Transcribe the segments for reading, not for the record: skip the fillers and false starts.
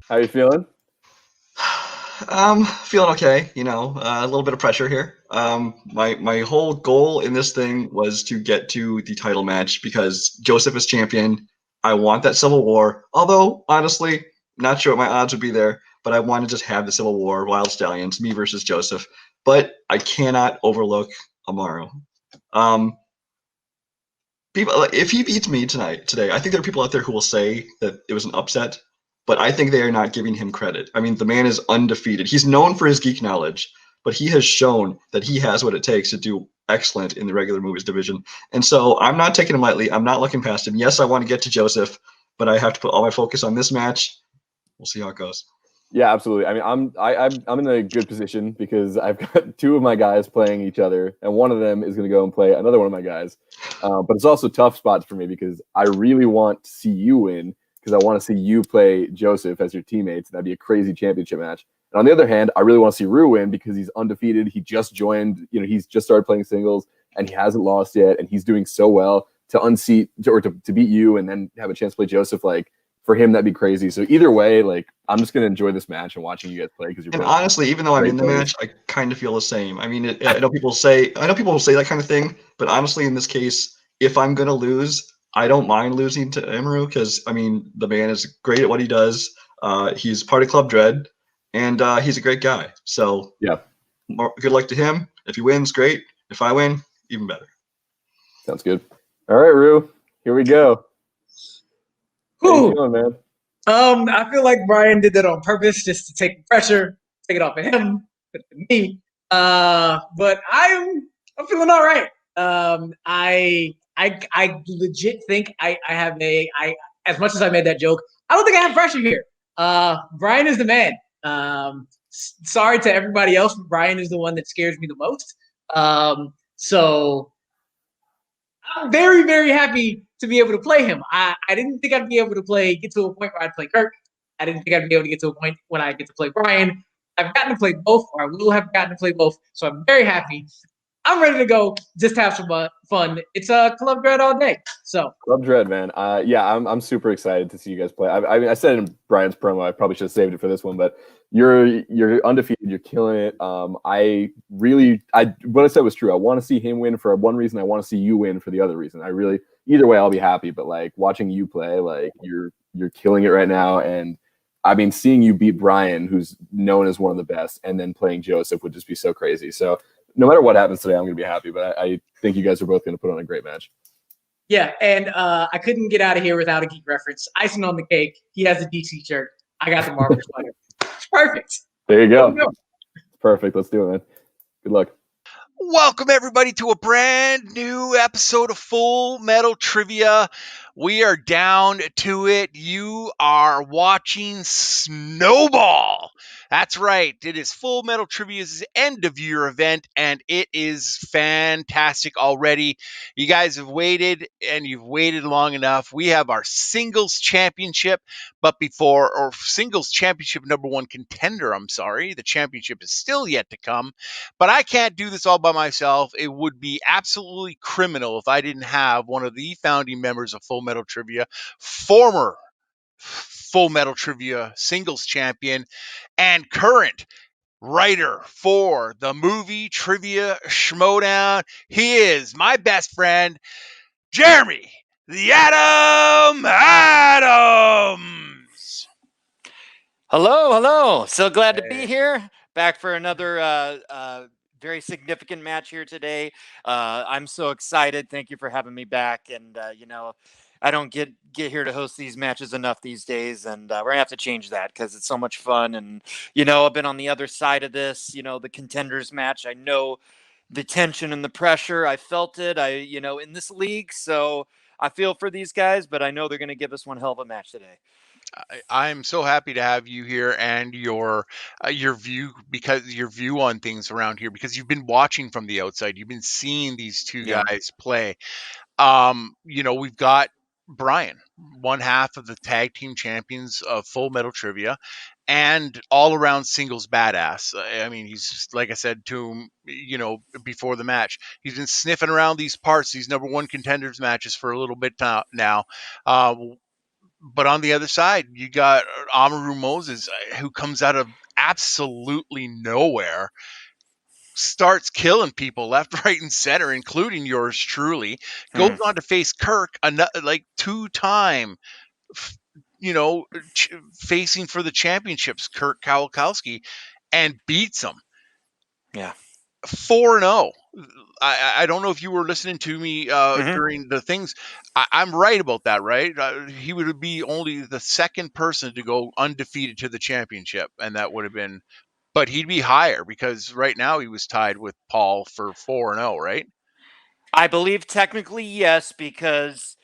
How you feeling? Feeling okay, a little bit of pressure here. My whole goal in this thing was to get to the title match because Joseph is champion. I want that Civil War. Although, honestly, not sure what my odds would be there, but I want to just have the Civil War, Wild Stallions, me versus Joseph. But I cannot overlook Amaro. Um, people, if he beats me today, I think there are people out there who will say that it was an upset, but I think they are not giving him credit. I mean, the man is undefeated. He's known for his geek knowledge, but he has shown that he has what it takes to do excellent in the regular movies division. And so I'm not taking him lightly. I'm not looking past him. Yes, I want to get to Joseph, but I have to put all my focus on this match. We'll see how it goes. Yeah, absolutely. I mean, I'm in a good position because I've got two of my guys playing each other, and one of them is going to go and play another one of my guys. But it's also tough spots for me because I really want to see you win because I want to see you play Joseph as your teammates. That'd be a crazy championship match. And on the other hand, I really want to see Rue win because he's undefeated. He just joined. He's just started playing singles and he hasn't lost yet, and he's doing so well to unseat or to beat you and then have a chance to play Joseph. Like for him, that'd be crazy. So either way, like I'm just gonna enjoy this match and watching you guys play because you're And both honestly, even though I'm great in the players. match, I kind of feel the same. I mean, I know people will say that kind of thing, but honestly, in this case, if I'm gonna lose, I don't mind losing to Emeru because I mean, the man is great at what he does. He's part of Club Dread, and he's a great guy. So, Yeah, good luck to him. If he wins, great. If I win, even better. sounds good. All right, Rue, here we go. How you Whew. feeling, man? I feel like Brian did that on purpose just to take the pressure, take it off of him, put it to me. But I'm feeling all right. I legit think I have I as much as I made that joke, I don't think I have pressure here. Brian is the man. Sorry to everybody else, but Brian is the one that scares me the most. So I'm very, very happy to be able to play him. I didn't think I'd be able to get to a point where I'd play Kirk. I didn't think I'd be able to get to a point when I get to play Brian. I've gotten to play both, or I will have gotten to play both. So I'm very happy. I'm ready to go. Just have some fun. It's a Club Dread all day. So Club Dread, man. Yeah, I'm super excited to see you guys play. I mean, I said it in Brian's promo. I probably should have saved it for this one, but you're undefeated. You're killing it. What I said was true. I want to see him win for one reason. I want to see you win for the other reason. Either way, I'll be happy. But like watching you play, like you're killing it right now. And I mean, seeing you beat Brian, who's known as one of the best, and then playing Joseph would just be so crazy. So no matter what happens today, I'm going to be happy. But I think you guys are both going to put on a great match. yeah, and I couldn't get out of here without a geek reference. Icing on the cake. He has a DC shirt. I got the Marvel sweater. It's perfect. There you go. Perfect. Let's do it, man. Good luck. Welcome, everybody, to a brand new episode of Full Metal Trivia. We are down to it. You are watching Snowball. That's right. It is Full Metal Trivia's end of year event, and it is fantastic already. You guys have waited, and you've waited long enough. We have our singles championship, or singles championship #1 contender. I'm sorry. The championship is still yet to come. But I can't do this all by myself. It would be absolutely criminal if I didn't have one of the founding members of Full Metal Trivia, former Full Metal Trivia singles champion, and current writer for the movie Trivia Schmodown. He is my best friend, Jeremy the Atom Adams. Hello. So glad to be here. Back for another very significant match here today. I'm so excited. Thank you for having me back. And I don't get here to host these matches enough these days, and we're gonna have to change that because it's so much fun. And I've been on the other side of this. The contenders match. I know the tension and the pressure. I felt it. In this league, so I feel for these guys, but I know they're gonna give us one hell of a match today. I'm so happy to have you here and your view on things around here because you've been watching from the outside. You've been seeing these two Yeah. guys play. We've got Brian, one half of the tag team champions of Full Metal Trivia, and all around singles badass. I mean, he's like I said to him, before the match, he's been sniffing around these parts, these #1 contenders matches for a little bit now. but on the other side, you got Amaru Moses, who comes out of absolutely nowhere, starts killing people left, right, and center, including yours truly. Goes on to face Kirk, like 2-time, facing for the championships, Kirk Kowalkowski, and beats him. Yeah. 4-0. I don't know if you were listening to me during the things. I'm right about that, right? He would be only the second person to go undefeated to the championship, and that would have been, but he'd be higher because right now he was tied with Paul for 4-0, right? I believe technically yes, because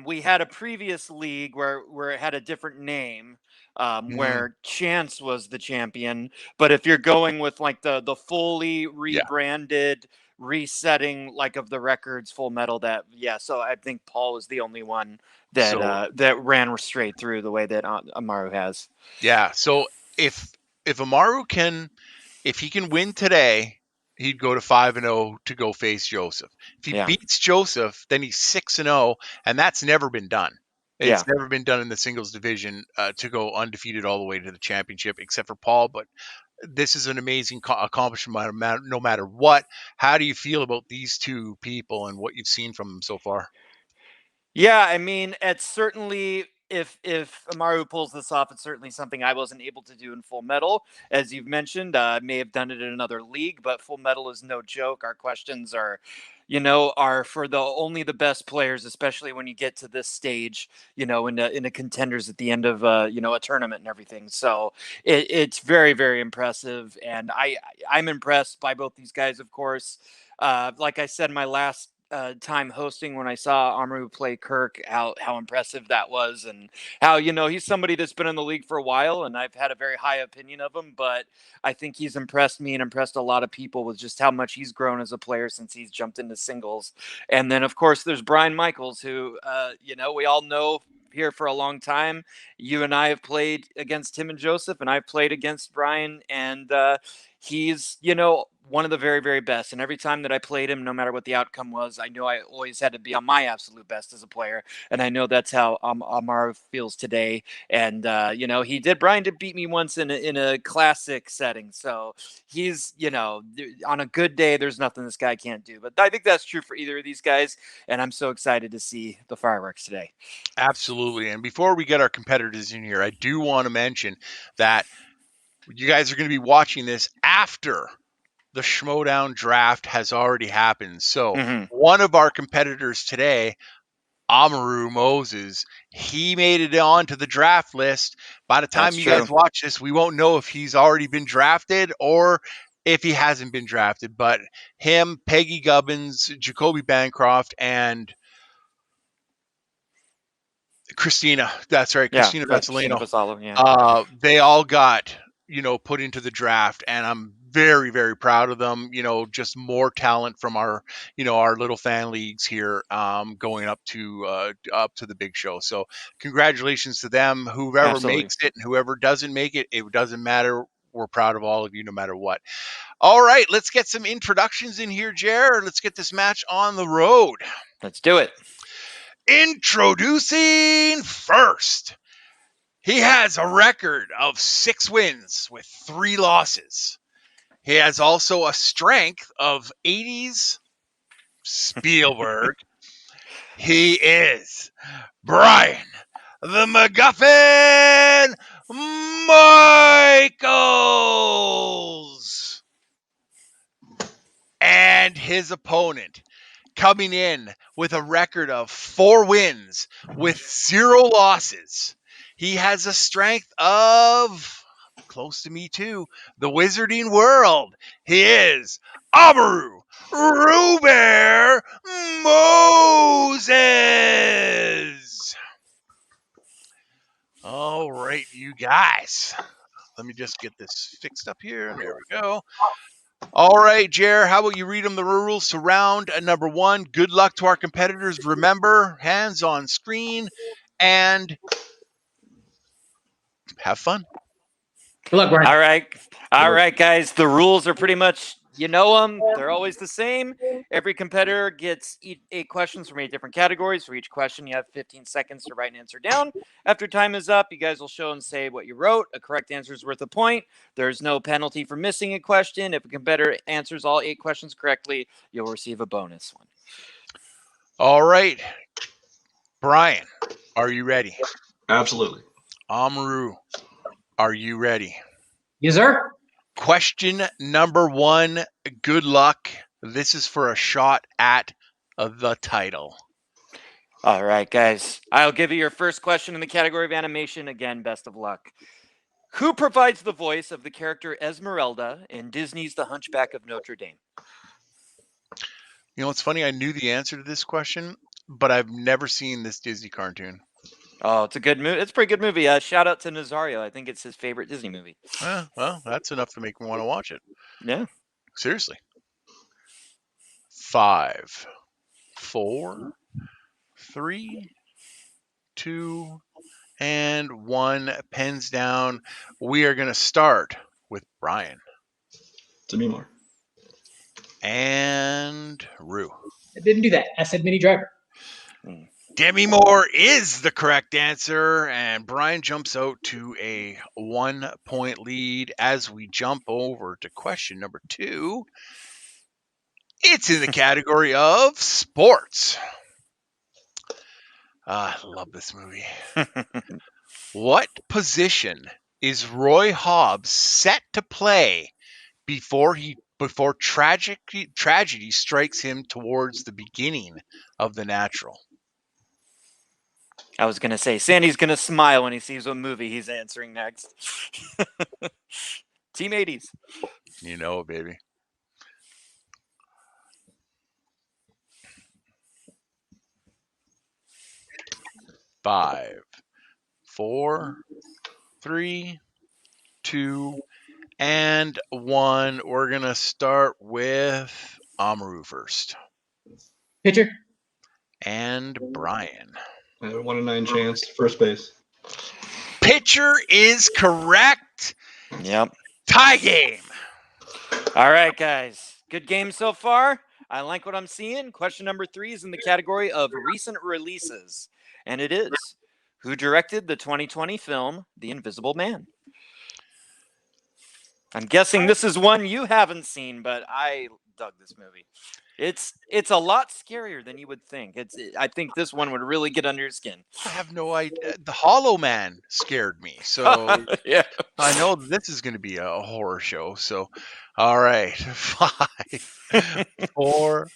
we had a previous league where it had a different name, where Chance was the champion. But if you're going with like the fully rebranded, resetting like of the records, Full Metal, so I think Paul is the only one that that ran straight through the way that Amaru has. Yeah. So if Amaru can, if he can win today, he'd go to 5-0 to go face Joseph. If he beats Joseph, then he's 6-0, and that's never been done. It's never been done in the singles division to go undefeated all the way to the championship, except for Paul. But this is an amazing accomplishment no matter what. How do you feel about these two people and what you've seen from them so far? Yeah, I mean, it's certainly, if Amaru pulls this off, it's certainly something I wasn't able to do in Full Metal. As you've mentioned, I may have done it in another league, but Full Metal is no joke. Our questions are, are for only the best players, especially when you get to this stage, in the contenders at the end of a tournament and everything. So it's very, very impressive, and I'm impressed by both these guys, of course. Like I said, my last time hosting, when I saw Amaru play Kirk, how impressive that was, and how he's somebody that's been in the league for a while, and I've had a very high opinion of him, but I think he's impressed me and impressed a lot of people with just how much he's grown as a player since he's jumped into singles. And then of course there's Brian Michaels, who we all know here for a long time. You and I have played against him and Joseph, and I've played against Brian, and he's one of the very, very best. And every time that I played him, no matter what the outcome was, I knew I always had to be on my absolute best as a player. And I know that's how Amaru feels today. And Brian did beat me once in a classic setting. So he's, on a good day, there's nothing this guy can't do. But I think that's true for either of these guys. And I'm so excited to see the fireworks today. Absolutely. And before we get our competitors in here, I do want to mention that you guys are going to be watching this after the Schmodown draft has already happened. So one of our competitors today, Amaru Moses, he made it onto the draft list. By the time guys watch this, we won't know if he's already been drafted or if he hasn't been drafted. But him, Peggy Gubbins, Jacoby Bancroft, and Christina, that's right, Christina Vasalino. They all got put into the draft, and I'm very, very proud of them. Just more talent from our our little fan leagues here, going up to the big show. So congratulations to them. Whoever makes it and whoever doesn't make it, it doesn't matter. We're proud of all of you, no matter what. All right, let's get some introductions in here, Jer. Let's get this match on the road. Let's do it. Introducing first, he has a record of 6 wins with 3 losses. He has also a strength of 80s Spielberg. He is Brian the MacGuffin Michaels. And his opponent, coming in with a record of 4 wins with 0 losses. He has a strength of, close to me too, the Wizarding World. He is Amaru Ruber Moses. All right, you guys. Let me just get this fixed up here. There we go. All right, Jer, how about you read them the rules to round number 1? Good luck to our competitors. Remember, hands on screen, and have fun. Good luck, Brian. All right, guys. The rules are pretty much You know them. They're always the same. Every competitor gets 8 questions from 8 different categories. For each question, you have 15 seconds to write an answer down. After time is up, you guys will show and say what you wrote. A correct answer is worth a point. There's no penalty for missing a question. If a competitor answers all 8 questions correctly, you'll receive a bonus one. All right. Brian, are you ready? Absolutely. Amaru, are you ready? Yes, sir. Question number 1. Good luck. This is for a shot at the title. All right, guys. I'll give you your first question in the category of animation. Again, best of luck. Who provides the voice of the character Esmeralda in Disney's The Hunchback of Notre Dame? You know, it's funny. I knew the answer to this question, but I've never seen this Disney cartoon. Oh, it's a good movie. It's a pretty good movie. Shout out to Nazario. I think it's his favorite Disney movie. Well, that's enough to make me want to watch it. Yeah. Seriously. 5, 4, 3, 2, and 1. Pens down. We are going to start with Brian Demi Moore. and Rue. I didn't do that. I said Mini Driver. Demi Moore is the correct answer, and Brian jumps out to a 1-point lead. As we jump over to question number 2, it's in the category of sports. I love this movie. What position is Roy Hobbs set to play before tragedy strikes him towards the beginning of The Natural? I was going to say, Sandy's going to smile when he sees what movie he's answering next. Team 80s. You know it, baby. Five, 4, 3, 2, and 1. We're going to start with Amaru first. Pitcher. And Brian. I have a 1 in 9 chance. First base. Pitcher is correct. Yep. Tie game. All right, guys. Good game so far. I like what I'm seeing. Question number 3 is in the category of recent releases. And it is, who directed the 2020 film, The Invisible Man? I'm guessing this is one you haven't seen, but I dug this movie. It's a lot scarier than you would think. I think this one would really get under your skin. I have no idea. The Hollow Man scared me. So Yeah. I know this is going to be a horror show. So, all right. 5, 4,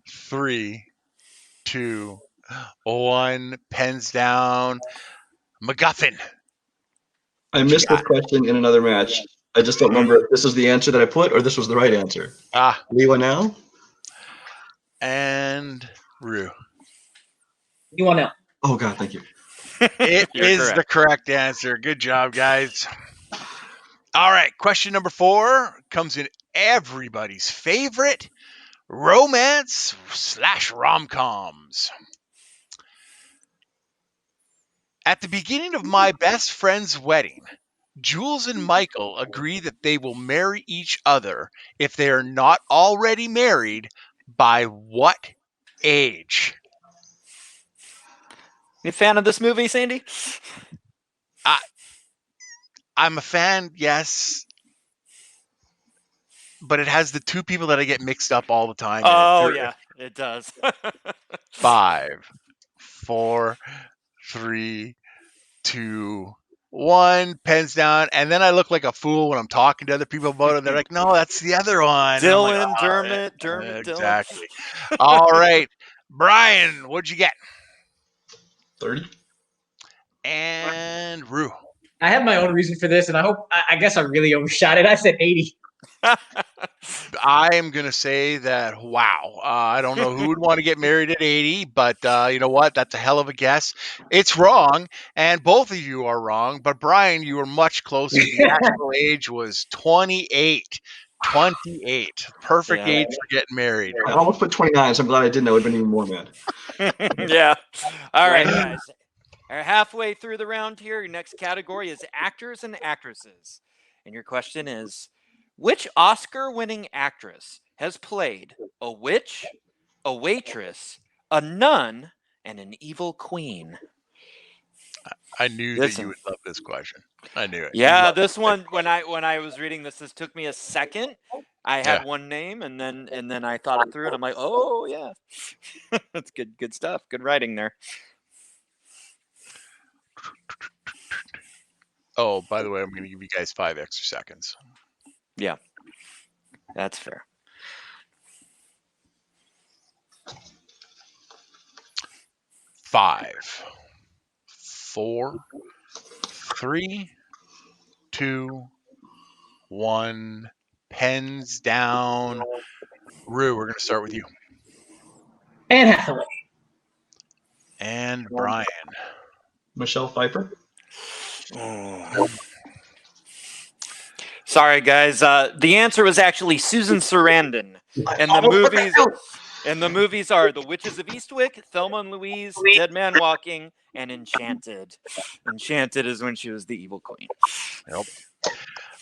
3, 2, 1. Pens down. MacGuffin. I missed this question in another match. I just don't remember if this was the answer that I put or this was the right answer. Lewa now? And Rue. You want to know? Oh, God, thank you. It is correct. the correct answer. Good job, guys. All right. Question number 4 comes in everybody's favorite romance/rom-coms. At the beginning of my best friend's wedding, Jules and Michael agree that they will marry each other if they are not already married by what age? You a fan of this movie, Sandy? I'm a fan, yes. But it has the 2 people that I get mixed up all the time. Oh, yeah, it does. 5, 4, 3, 2, 1. Pens down. And then I look like a fool when I'm talking to other people about it. And they're like, no, that's the other one. And I'm like, Dylan, "Oh, Dermot, exactly. All right. Brian, what'd you get? 30? And Rue. I have my own reason for this, and I guess I really overshot it. I said 80. I am going to say that, wow. I don't know who would want to get married at 80, but you know what? That's a hell of a guess. It's wrong, and both of you are wrong. But, Brian, you were much closer. The actual age was 28. 28. Perfect age for getting married. I almost put 29, so I'm glad I didn't. I would have been even more mad. Yeah. All right, guys. We're halfway through the round here. Your next category is actors and actresses. And your question is, Which Oscar-winning actress has played a witch, a waitress, a nun, and an evil queen? I knew that Listen. you would love this question. I knew it. You Yeah, love this one when I was reading this took me a second. I had Yeah. one name and then I thought it through and I'm like, oh yeah. That's good stuff. Good writing there. Oh, by the way, I'm going to give you guys 5 extra seconds. Yeah. That's fair. 5, 4, 3, 2, 1. Pens down. Rue, we're going to start with you. Anne Hathaway. And Brian. Michelle Pfeiffer. Sorry guys. The answer was actually Susan Sarandon. And the movies are The Witches of Eastwick, Thelma and Louise, Dead Man Walking, and Enchanted. Enchanted is when she was the evil queen. Yep.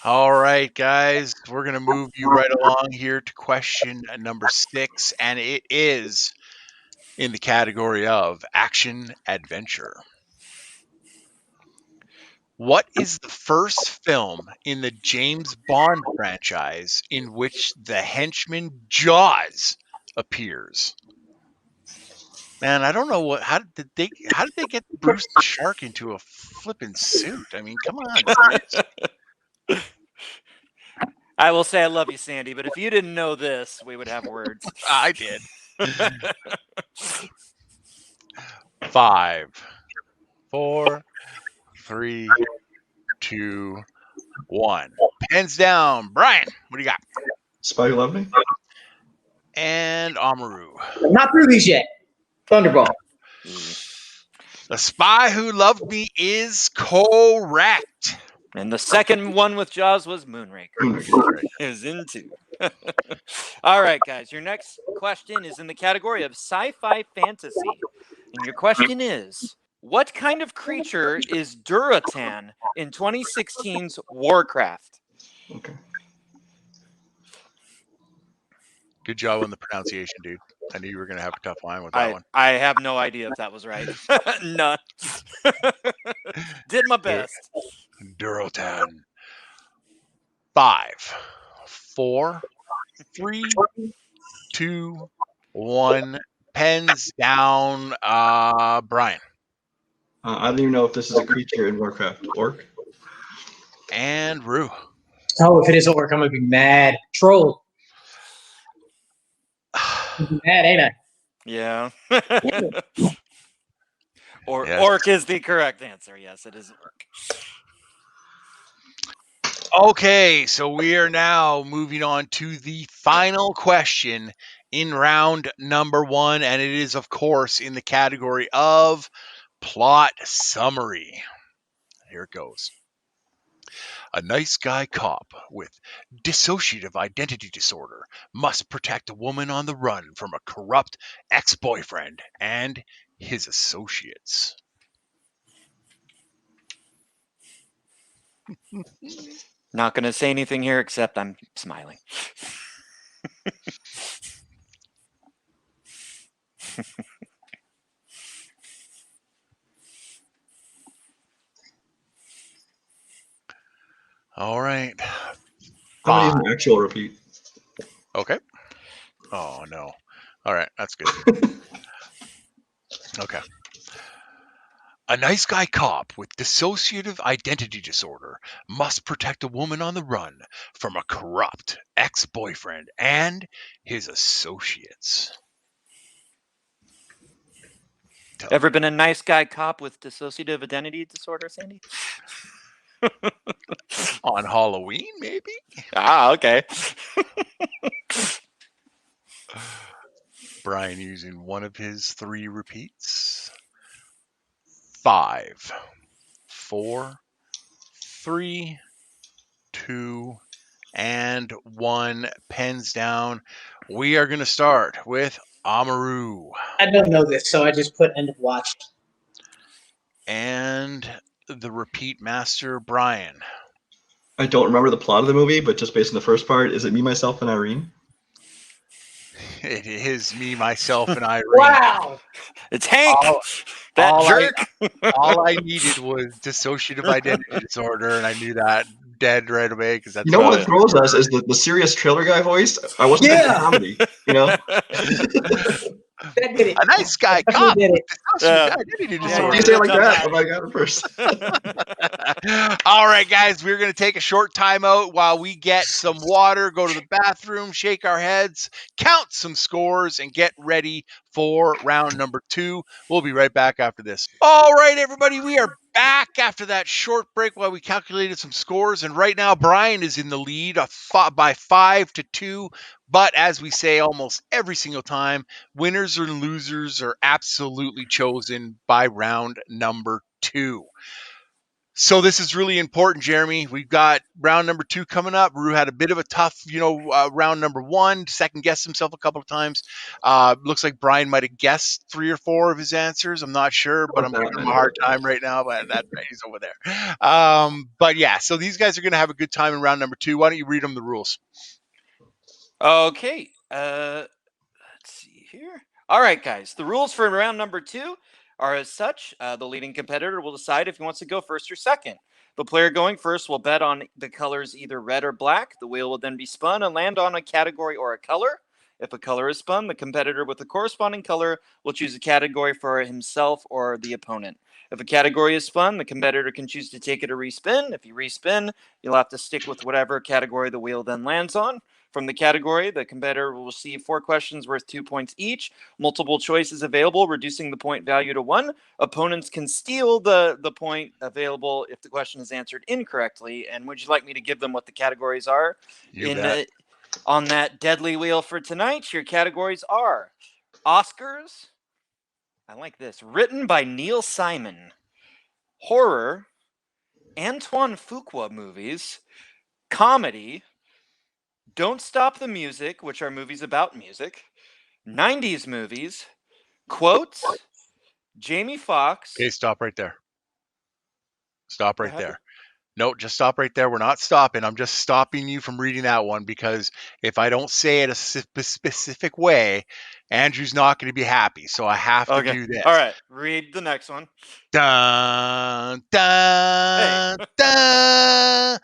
All right, guys, we're going to move you right along here to question number 6, and it is in the category of action adventure. What is the first film in the James Bond franchise in which the henchman Jaws appears? Man, I don't know how did they get Bruce the Shark into a flippin' suit? I mean, come on. Seriously. I will say I love you, Sandy, but if you didn't know this, we would have words. I did. 5, 4, 3, 2, 1. Pens down. Brian, what do you got? Spy Who Loved Me. And Amaru. I'm not through these yet. Thunderball. The Spy Who Loved Me is correct. And the second one with Jaws was Moonraker. It was in 2. All right, guys. Your next question is in the category of sci-fi fantasy. And your question is, what kind of creature is Duratan in 2016's Warcraft? Okay. Good job on the pronunciation, dude. I knew you were going to have a tough line with that one. I have no idea if that was right. None. Did my best. Duratan. 5, 4, 3, 2, 1. Pens down. Brian. I don't even know if this is a creature in Warcraft. Orc. And Rue. Oh, if it isn't work, I'm gonna be mad. Troll. I'm gonna be mad, ain't I? Yeah. Yes. Orc is the correct answer. Yes, it is orc. Okay, so we are now moving on to the final question in round number 1, and it is, of course, in the category of plot summary. Here it goes. A nice guy cop with dissociative identity disorder must protect a woman on the run from a corrupt ex-boyfriend and his associates. Not going to say anything here except I'm smiling. All right. I'm gonna use an actual repeat. Okay. Oh, no. All right. That's good. Okay. A nice guy cop with dissociative identity disorder must protect a woman on the run from a corrupt ex-boyfriend and his associates. Ever been a nice guy cop with dissociative identity disorder, Sandy? On Halloween, maybe? Ah, okay. Brian using one of his 3 repeats. 5, 4, 3, 2, and 1. Pens down. We are going to start with Amaru. I don't know this, so I just put end of watch. And the repeat master, Brian. I don't remember the plot of the movie, but just based on the first part, is it Me, Myself, and Irene? It is Me, Myself, and Irene. Wow. It's Hank, All- that all jerk. All I needed was dissociative identity disorder, and I knew that dead right away because that's You know what Right. throws us is the serious trailer guy voice. I wasn't thinking Yeah. comedy, you know? That did it. a nice guy That cop did with it. dissociative Yeah. identity Yeah, disorder. You say it like done that, that. but I got it first. All right, guys, we're going to take a short time out while we get some water, go to the bathroom, shake our heads, count some scores, and get ready for round number 2. We'll be right back after this. All right, everybody, we are back after that short break while we calculated some scores. And right now, Brian is in the lead by 5-2. But as we say almost every single time, winners and losers are absolutely chosen by round number 2. So this is really important, Jeremy. We've got round number 2 coming up. Rue had a bit of a tough, round number 1, second guessed himself a couple of times. Looks like Brian might have guessed 3 or 4 of his answers. I'm not sure, but I'm giving him a hard time right now. But that's right, he's over there. But yeah, so these guys are going to have a good time in round number 2. Why don't you read them the rules? Okay. Let's see here. All right, guys. The rules for round number 2 are as such. The leading competitor will decide if he wants to go first or second. The player going first will bet on the colors either red or black. The wheel will then be spun and land on a category or a color. If a color is spun, the competitor with the corresponding color will choose a category for himself or the opponent. If a category is spun, the competitor can choose to take it or respin. If you respin, you'll have to stick with whatever category the wheel then lands on. From the category, the competitor will receive 4 questions worth 2 points each. Multiple choices available, reducing the point value to 1. Opponents can steal the point available if the question is answered incorrectly. And would you like me to give them what the categories are? You bet. On that deadly wheel for tonight, your categories are Oscars. I like this. Written by Neil Simon. Horror. Antoine Fuqua movies. Comedy. Don't Stop the Music, which are movies about music. 90s movies. Quotes. Jamie Foxx. Okay, stop right there. Stop right there. No, just stop right there. We're not stopping. I'm just stopping you from reading that one because if I don't say it a specific way, Andrew's not going to be happy. So I have to do this. All right. Read the next one. Dun, dun, dun,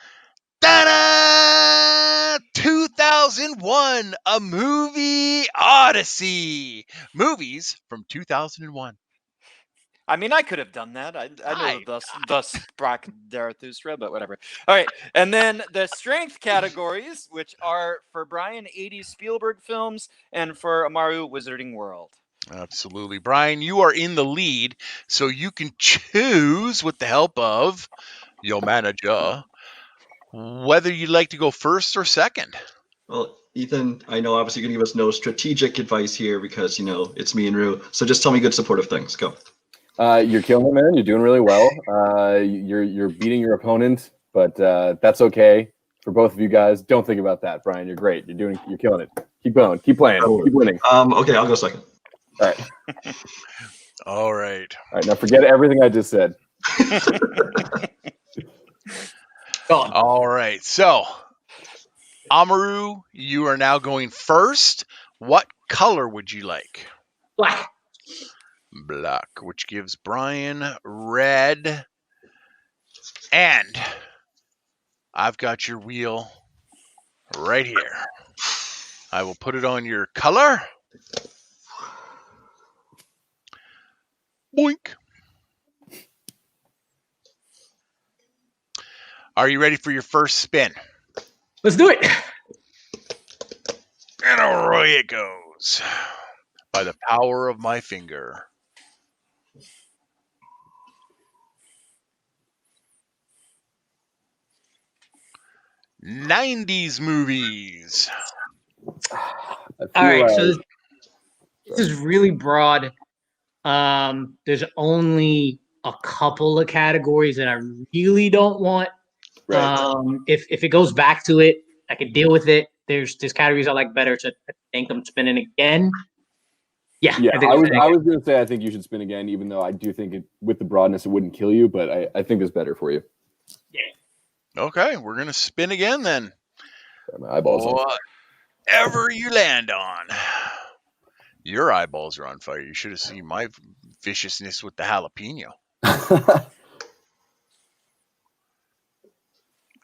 dun, 2001, A Movie Odyssey. Movies from 2001. I mean, I could have done that. I know thus Brock Zarathustra, but whatever. All right. And then the strength categories, which are for Brian, 80s Spielberg films, and for Amaru, Wizarding World. Absolutely. Brian, you are in the lead, so you can choose with the help of your manager whether you'd like to go first or second. Well, Ethan, I know obviously you're going to give us no strategic advice here because, it's me and Rue. So just tell me good supportive things. Go. You're killing it, man. You're doing really well. You're beating your opponent, but that's okay for both of you guys. Don't think about that, Brian. You're great. You're killing it. Keep going. Keep playing. Keep winning. Okay, I'll go second. All right. All right. All right. Now forget everything I just said. Go on. All right. So, Amaru, you are now going first. What color would you like? Black. Black, which gives Brian red. And I've got your wheel right here. I will put it on your color. Boink. Are you ready for your first spin? Let's do it. And away it goes. By the power of my finger. '90s movies. All right. So this is really broad. There's only a couple of categories that I really don't want. Right. If it goes back to it, I can deal with it. There's categories I like better, so I think I'm spinning again. Yeah, Yeah, I think I was going to say I think you should spin again, even though I do think with the broadness it wouldn't kill you, but I think it's better for you. Yeah. Okay, we're gonna spin again then. Got my eyeballs on fire. Whatever you land on. Your eyeballs are on fire. You should have seen my viciousness with the jalapeno.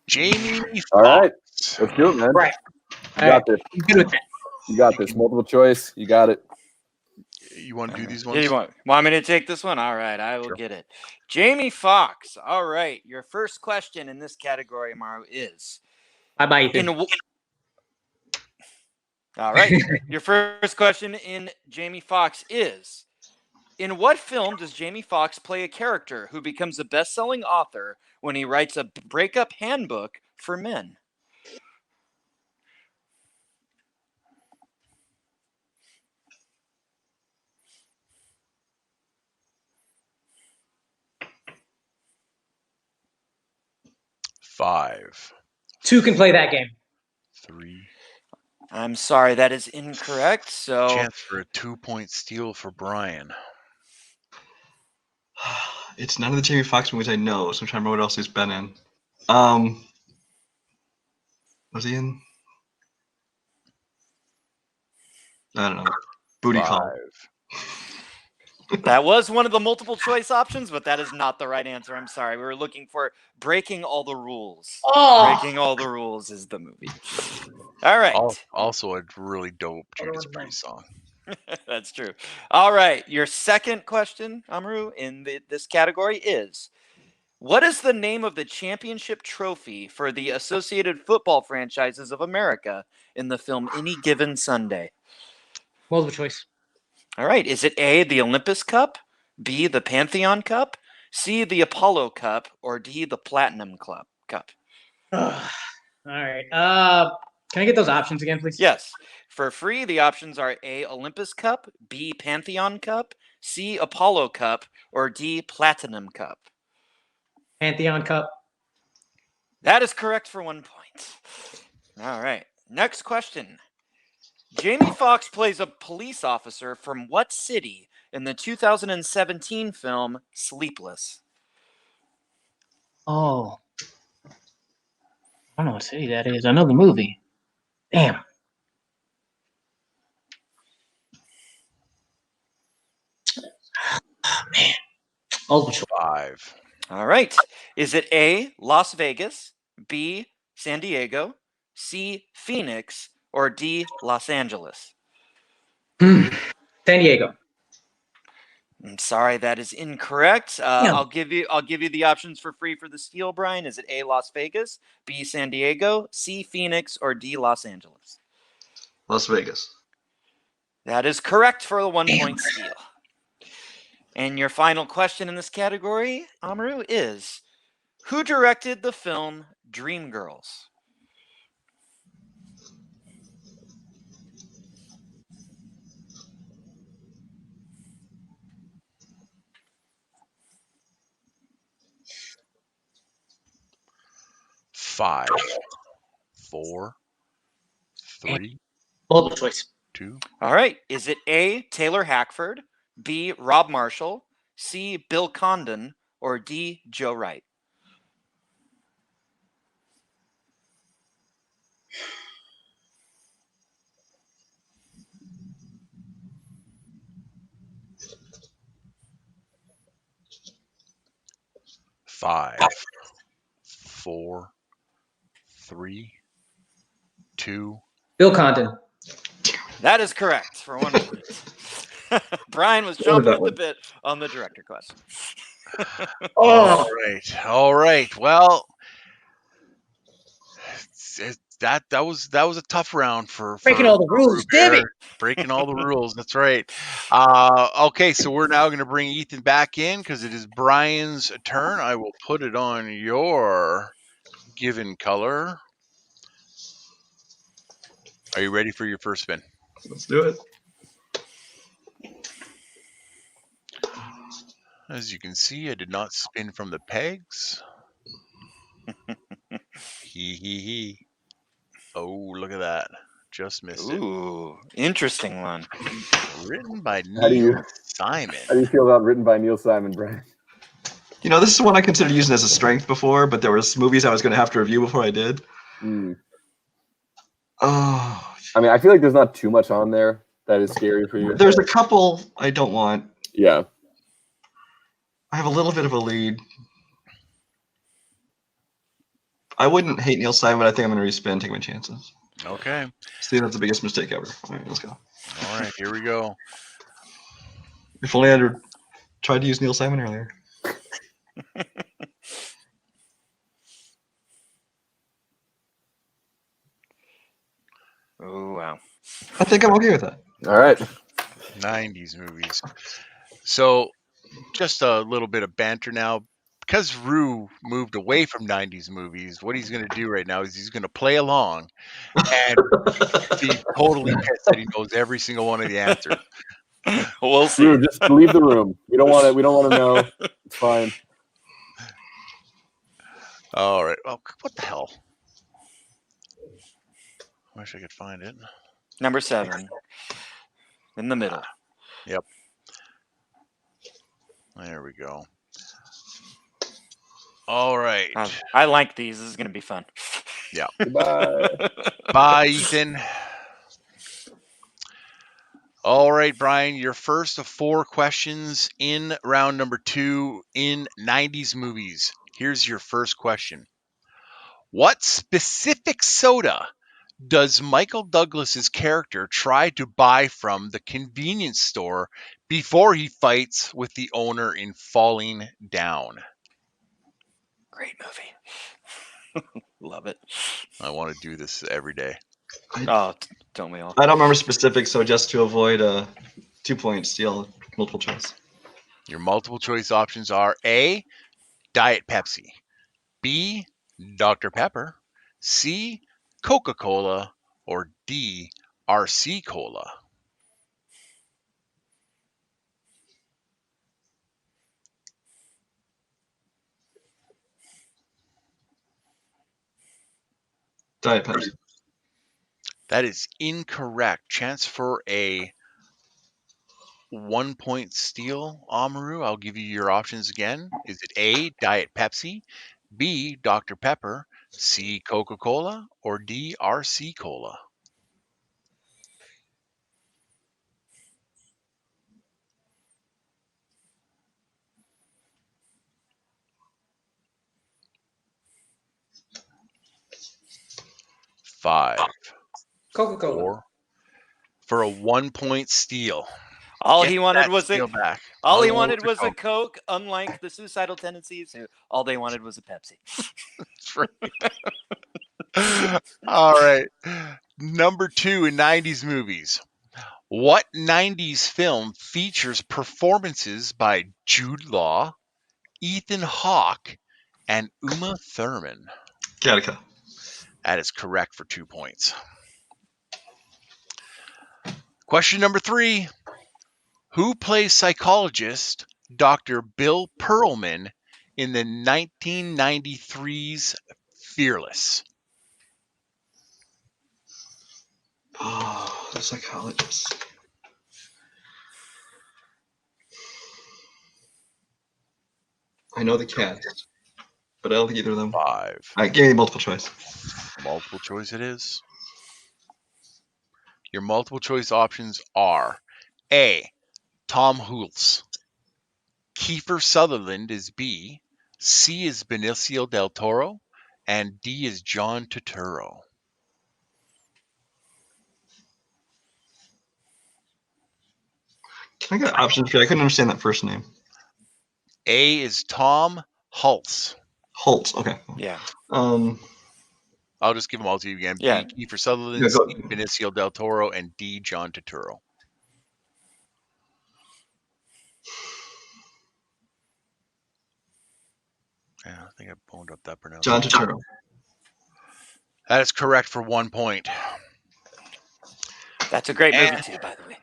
Jamie All right, Foxx. let's do it, man. Right. You got this. I'm good with that. You got this. Multiple choice. You got it. You want to do these Yeah, ones? you want me to take this one? All right, I will get it. Jamie Foxx. All right, your first question in this category, Maru, is Bye-bye, Ethan. All right, your first question in Jamie Foxx is: in what film does Jamie Foxx play a character who becomes a best-selling author when he writes a breakup handbook for men? Five, 2 can play that game. 3. I'm sorry, that is incorrect. So Chance for a 2-point steal for Brian. It's none of the Jamie Foxx movies I know, so I'm trying to remember what else he's been in. Was he in? I don't know. Booty Call. 5. that was one of the multiple choice options, but that is not the right answer. I'm sorry. We were looking for Breaking All the Rules. Oh! Breaking All the Rules is the movie. All right. Also a really dope Judas Priest song. That's true. All right. Your second question, Amru, in this category is: what is the name of the championship trophy for the Associated Football Franchises of America in the film Any Given Sunday? Multiple choice. All right. Is it A, the Olympus Cup, B, the Pantheon Cup, C, the Apollo Cup, or D, the Platinum Cup? All right. Can I get those options again, please? Yes. For free, the options are A, Olympus Cup, B, Pantheon Cup, C, Apollo Cup, or D, Platinum Cup. Pantheon Cup. That is correct for 1 point. All right. Next question. Jamie Foxx plays a police officer from what city in the 2017 film Sleepless? Oh. I don't know what city that is. I know the movie. Damn. Man. Multiple choice. 5. All right. Is it A, Las Vegas, B, San Diego, C, Phoenix, or D, Los Angeles? San Diego. I'm sorry, that is incorrect. I'll give you the options for free for the steal, Brian. Is it A, Las Vegas, B, San Diego, C, Phoenix, or D, Los Angeles? Las Vegas. That is correct for the 1 point steal. And your final question in this category, Amaru, is: who directed the film Dreamgirls? Five, 4, 3, Multiple choice. 2. All right. Is it A, Taylor Hackford, B, Rob Marshall, C, Bill Condon, or D, Joe Wright? Five, 4, 3, 2. Bill Condon. That is correct for 1 point. Brian was chomping at the bit on the director question. All right. Well, that was a tough round for Breaking all the rules, damn it. Breaking all the rules. That's right. Okay, so we're now going to bring Ethan back in because it is Brian's turn. I will put it on your given color. Are you ready for your first spin? Let's do it. As you can see, I did not spin from the pegs. He. Oh, look at that. Just missed it. Ooh, interesting one. Written by How do you- Neil Simon. How do you feel about written by Neil Simon, Brian? You know, this is one I considered using as a strength before, but there was movies I was going to have to review before I did. Mm. Oh, I mean, I feel like there's not too much on there that is scary for you. there's a couple I don't want. Yeah. I have a little bit of a lead. I wouldn't hate Neil Simon, but I think I'm going to respin, take my chances. Okay. See, that's the biggest mistake ever. All right, let's go. All right, here we go. If only I had tried to use Neil Simon earlier. Oh wow. I think I'm okay with that. All right. 90s movies. So, just a little bit of banter now. Because Rue moved away from 90s movies, what he's going to do right now is he's going to play along and be totally pissed that he knows every single one of the answers. We'll see. Drew, just leave the room. We don't want it. We don't want to know. It's fine. All right. Oh, what the hell? I wish I could find it. Number 7. In the middle. There we go. All right. I like these. This is going to be fun. Goodbye. Bye, Ethan. All right, Brian, your first of 4 questions in round number 2 in 90s movies. Here's your first question. What specific soda does Michael Douglas's character try to buy from the convenience store before he fights with the owner in Falling Down? Great movie. Love it. I want to do this every day. Oh, don't we all? I don't remember specifics, so just to avoid a 2-point steal, multiple choice. Your multiple choice options are A, Diet Pepsi, B, Dr. Pepper, C, Coca-Cola, or D, RC Cola. Diet Pepsi. That is incorrect. Chance for a 1-point steal, Amaru. I'll give you your options again. Is it A, Diet Pepsi, B, Dr. Pepper, C, Coca-Cola, or D, RC Cola? Five, Coca-Cola. 4, for a 1-point steal. All Get he wanted that was steal a back. all he Oh, wanted it's a was a Coke. Coke, unlike the suicidal tendencies who all they wanted was a Pepsi. That's right. All right. Number 2 in 90s movies. What 90s film features performances by Jude Law, Ethan Hawke, and Uma Thurman? Gattaca. That is correct for 2 points. Question number 3. Who plays psychologist Dr. Bill Pearlman in the 1993's Fearless? Oh, the psychologist. I know the cast, but I don't think either of them. 5. All right, give me multiple choice. Multiple choice it is. Your multiple choice options are A, Tom Hulce, Kiefer Sutherland is B, C is Benicio del Toro, and D is John Turturro. Can I get options for you? I couldn't understand that first name. A is Tom Hulce. Holt. Okay. Yeah. I'll just give them all to you again. Yeah. B, Kiefer Sutherland, Yeah, C, go. Benicio del Toro, and D, John Turturro. Yeah, I think I boned up that pronunciation. John Turturro. That is correct for 1 point. That's a great movie too, by the way.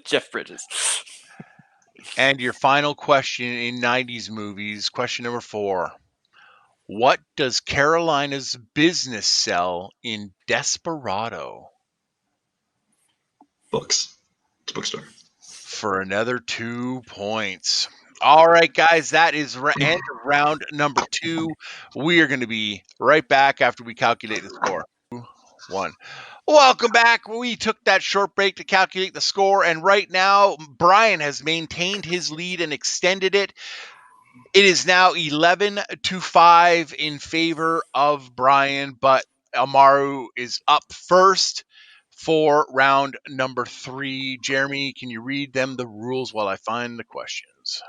Jeff Bridges. And your final question in 90s movies, question number 4. What does Carolina's business sell in Desperado? Books. It's a bookstore. For another 2 points. All right, guys, that is end of round number 2. We are going to be right back after we calculate the score. 1. Welcome back. We took that short break to calculate the score, and right now, Brian has maintained his lead and extended it. It is now 11-5 in favor of Brian, but Amaru is up first for round number 3. Jeremy, can you read them the rules while I find the questions?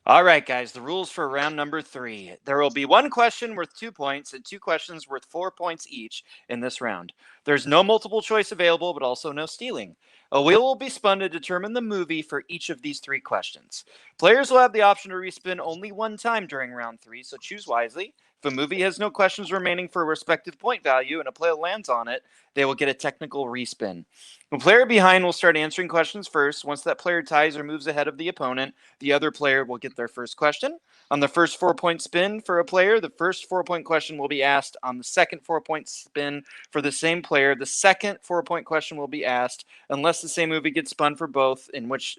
All right, guys, the rules for round number 3. There will be 1 question worth 2 points and 2 questions worth 4 points each in this round. There's no multiple choice available, but also no stealing. A wheel will be spun to determine the movie for each of these 3 questions. Players will have the option to respin only 1 time during round 3, so choose wisely. If a movie has no questions remaining for a respective point value and a player lands on it, they will get a technical respin. The player behind will start answering questions first. Once that player ties or moves ahead of the opponent, the other player will get their first question. On the first 4-point spin for a player, the first 4-point question will be asked. On the second 4-point spin for the same player, the second 4-point question will be asked, unless the same movie gets spun for both, in which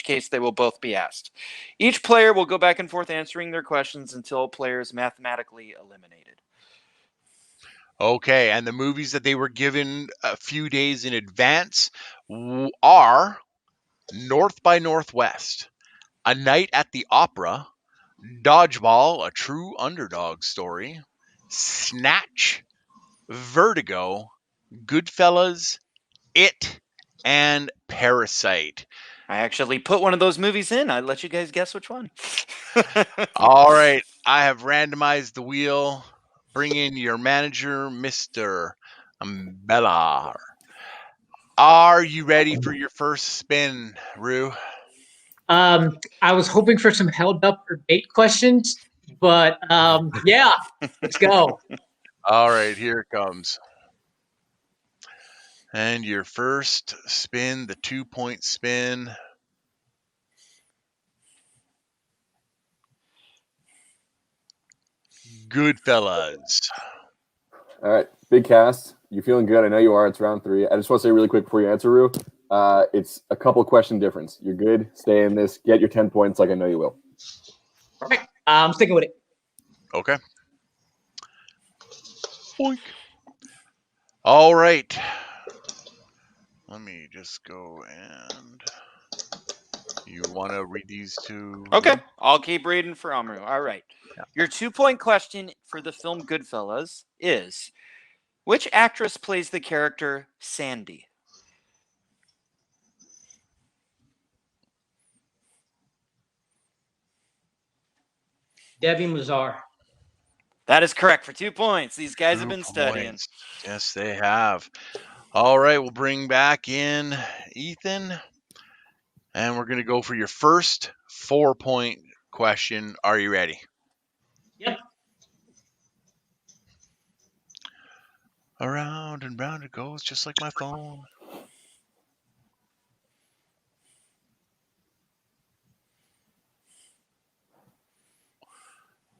case they will both be asked. Each player will go back and forth answering their questions until a player is mathematically eliminated. Okay, and the movies that they were given a few days in advance are North by Northwest, A Night at the Opera, Dodgeball, A True Underdog Story, Snatch, Vertigo, Goodfellas, It, and Parasite. I actually put one of those movies in. I'd let you guys guess which one. All right, I have randomized the wheel. Bring in your manager, Mr. Bellar. Are you ready for your first spin, Rue? I was hoping for some held up or bait questions, but yeah, let's go. All right, here it comes. And your first spin, the 2-point spin. Goodfellas. All right, big cast. You feeling good? I know you are. It's round 3. I just want to say really quick before you answer, Rue. It's a couple question difference. You're good. Stay in this. Get your 10 points like I know you will. All right, I'm sticking with it. Okay. Boink. All right. Let me just go and... You want to read these two? Okay, I'll keep reading for Amru. All right. Yeah. Your 2-point question for the film Goodfellas is, which actress plays the character Sandy? Debbie Mazar. That is correct for 2 points. These guys 2 have been studying. points. Yes, they have. All right, we'll bring back in Ethan. And we're going to go for your first 4-point question. Are you ready? Yep. Around and round it goes, just like my phone.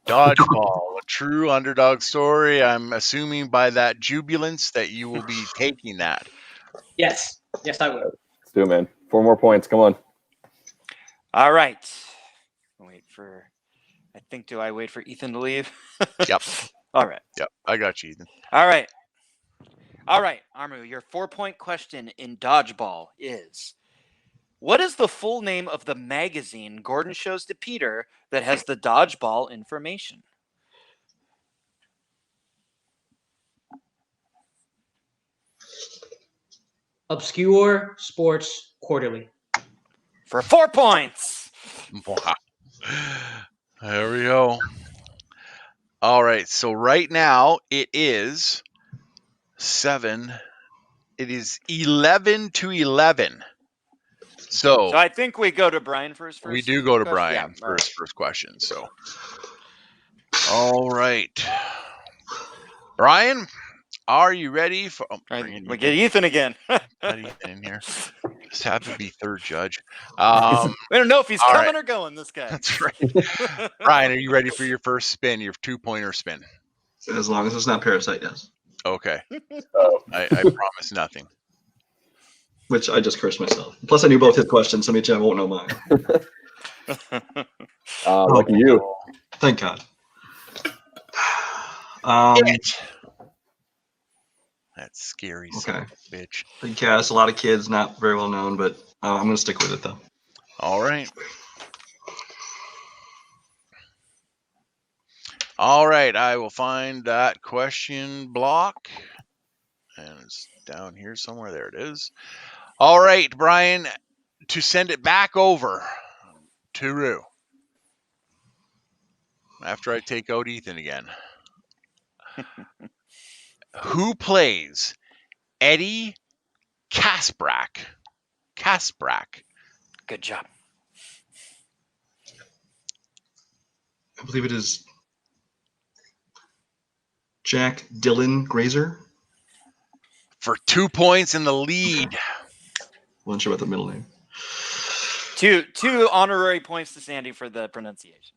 Dodgeball, a true underdog story. I'm assuming by that jubilance that you will be taking that. Yes, I will. Let's do it, man. 4 more points. Come on. All right. Do I wait for Ethan to leave? Yep. All right. Yep, I got you, Ethan. All right. Amru, your 4-point question in Dodgeball is, what is the full name of the magazine Gordon shows to Peter that has the Dodgeball information? Obscure Sports Quarterly. For 4 points. Wow. There we go. All right, so right now it is 7. It is 11-11. So I think we go to Brian for his first. We do go to question? Brian Yeah, for his first question. So, all right, Brian, are you ready for? Oh, we get Ethan again. Got Ethan in here. Just have to be third judge. We don't know if he's coming or going. This guy. That's right. Brian, are you ready for your first spin? Your 2-pointer spin. As long as it's not Parasite, yes. Okay. I promise nothing. Which I just cursed myself. Plus, I knew both his questions, so maybe I won't know mine. Lucky you. Thank God. That scary Okay. son of a bitch. Big cast, a lot of kids, not very well known, but I'm going to stick with it, though. All right. All right, I will find that question block. And it's down here somewhere. There it is. All right, Brian, to send it back over to Rue. After I take out Ethan again. Who plays Eddie Kasprak? Good job. I believe it is Jack Dylan Grazer. For 2 points in the lead. Wasn't sure about the middle name. Two honorary points to Sandy for the pronunciation.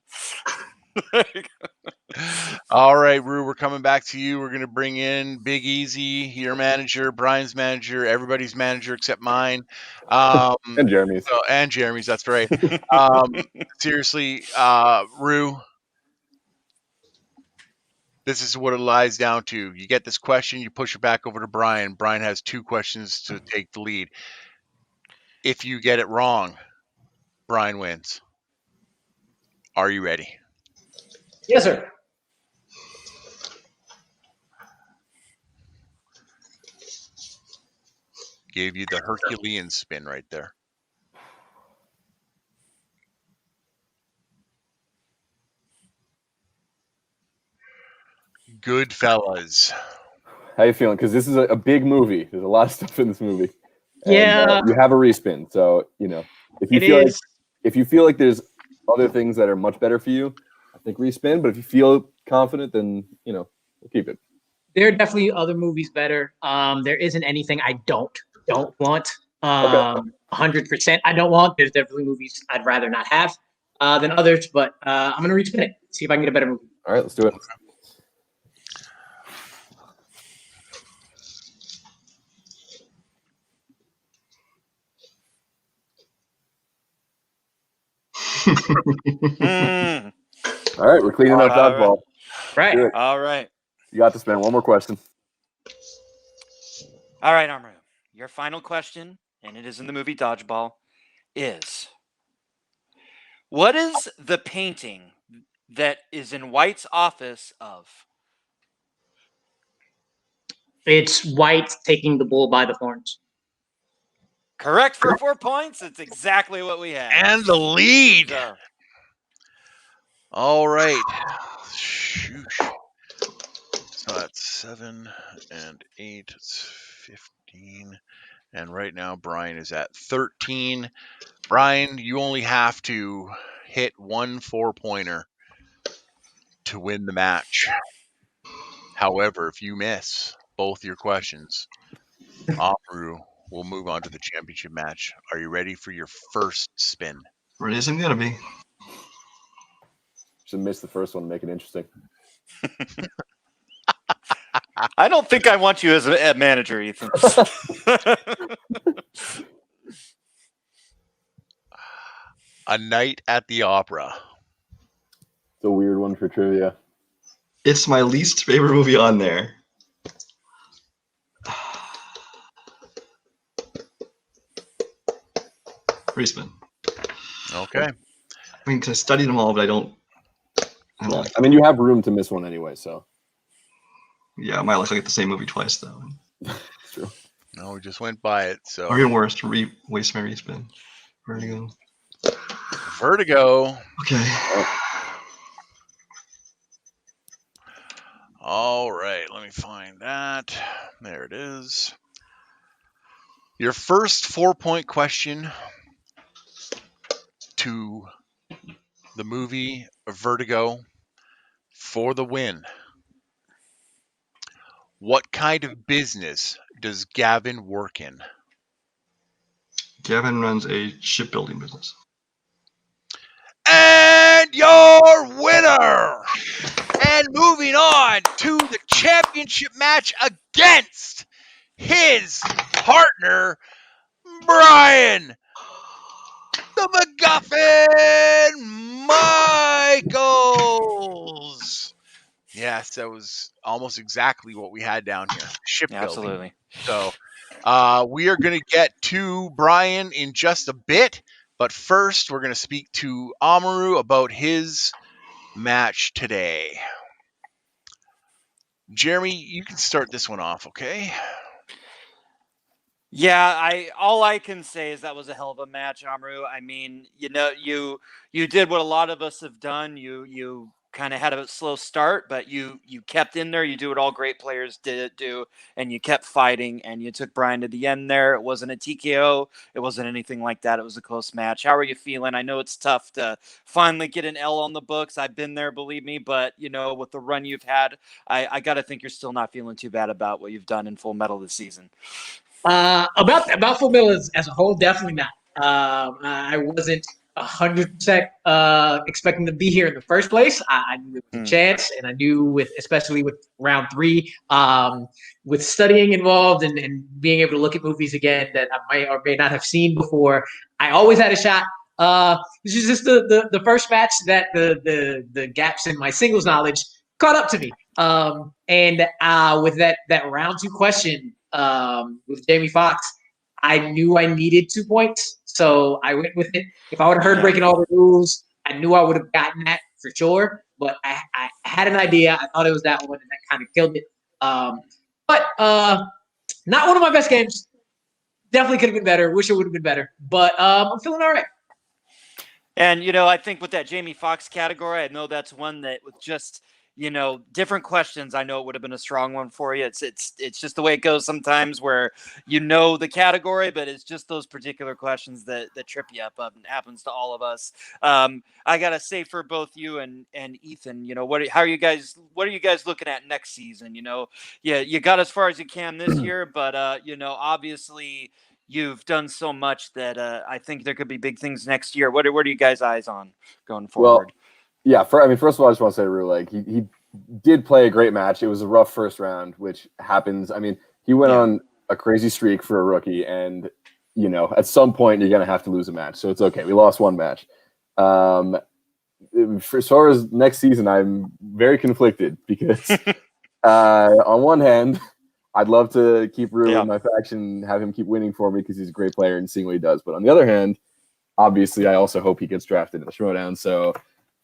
All right, Rue, we're coming back to you. We're going to bring in Big Easy, your manager, Brian's manager, everybody's manager except mine. And Jeremy's. And Jeremy's, that's right. Seriously, Rue, this is what it lies down to. You get this question, you push it back over to Brian. Brian has 2 questions to take the lead. If you get it wrong, Brian wins. Are you ready? Yes, sir. Gave you the Herculean spin right there. Goodfellas. How you feeling? Because this is a big movie. There's a lot of stuff in this movie. And, Yeah. you have a respin, so if you feel like there's other things that are much better for you, I think respin. But if you feel confident, then we'll keep it. There are definitely other movies better. There isn't anything I don't want. 100% I don't want. There's definitely movies I'd rather not have than others, but I'm gonna respin it. See if I can get a better movie. All right, let's do it. All right, we're cleaning up dodgeball. Right. All right. You got to spend one more question. All right, Amaru. Your final question, and it is in the movie Dodgeball, is what is the painting that is in White's office of? It's White taking the bull by the horns. Correct for 4 points. It's exactly what we had. And the lead. So, All right. Shoot. So that's 7 and 8. It's 15. And right now, Brian is at 13. Brian, you only have to hit 1 4-pointer to win the match. However, if you miss both your questions, Amaru will move on to the championship match. Are you ready for your first spin? Ready as I'm going to be. Should miss the first one to make it interesting. I don't think I want you as a manager, Ethan. A Night at the Opera. It's a weird one for trivia. It's my least favorite movie on there. Respin. Okay. I mean, because I studied them all, but I don't. Yeah. I mean, you have room to miss one anyway, so. Yeah, I might look like the same movie twice, though. It's true. No, we just went by it. So Or even worse, to waste my respin. Vertigo. Vertigo. Okay. All right, let me find that. There it is. Your first 4-point question to the movie Vertigo for the win. What kind of business does Gavin work in? Gavin runs a shipbuilding business. And your winner! And moving on to the championship match against his partner, Brian. the MacGuffin, Michaels. Yes, that was almost exactly what we had down here. Shipbuilding. Absolutely. So we are going to get to Brian in just a bit. But first, we're going to speak to Amaru about his match today. Jeremy, you can start this one off, okay? Yeah, all I can say is that was a hell of a match, Amru. I mean, you did what a lot of us have done. You kind of had a slow start, but you kept in there. You do what all great players do, and you kept fighting, and you took Brian to the end there. It wasn't a TKO. It wasn't anything like that. It was a close match. How are you feeling? I know it's tough to finally get an L on the books. I've been there, believe me, but with the run you've had, I got to think you're still not feeling too bad about what you've done in Full Metal this season. About Full Metal as a whole, definitely not. I wasn't 100% expecting to be here in the first place. I knew there was a chance, and I knew especially with round 3, with studying involved and being able to look at movies again that I may or may not have seen before, I always had a shot. This is just the first match that the gaps in my singles knowledge caught up to me. And with that round 2 question with Jamie Foxx, I knew I needed 2 points, so I went with it. If I would have heard breaking all the rules, I knew I would have gotten that for sure. But I had an idea. I thought it was that one, and that kind of killed it. But not one of my best games. Definitely could have been better. Wish it would have been better. But I'm feeling all right. And I think with that Jamie Foxx category, I know that's one that with just different questions, I know it would have been a strong one for you. It's just the way it goes sometimes, where the category, but it's just those particular questions that trip you up. And happens to all of us. I gotta say, for both you and Ethan, what are you guys looking at next season? You got as far as you can this year, but obviously you've done so much that I think there could be big things next year. What are you guys' eyes on going forward? Well, yeah, first of all, I just want to say, Rue, like he did play a great match. It was a rough first round, which happens. I mean, he went on a crazy streak for a rookie, and at some point you're gonna have to lose a match, so it's okay. We lost one match. As far as next season, I'm very conflicted because on one hand, I'd love to keep Rue in my faction, have him keep winning for me because he's a great player and seeing what he does. But on the other hand, obviously, I also hope he gets drafted in the Schmodown. So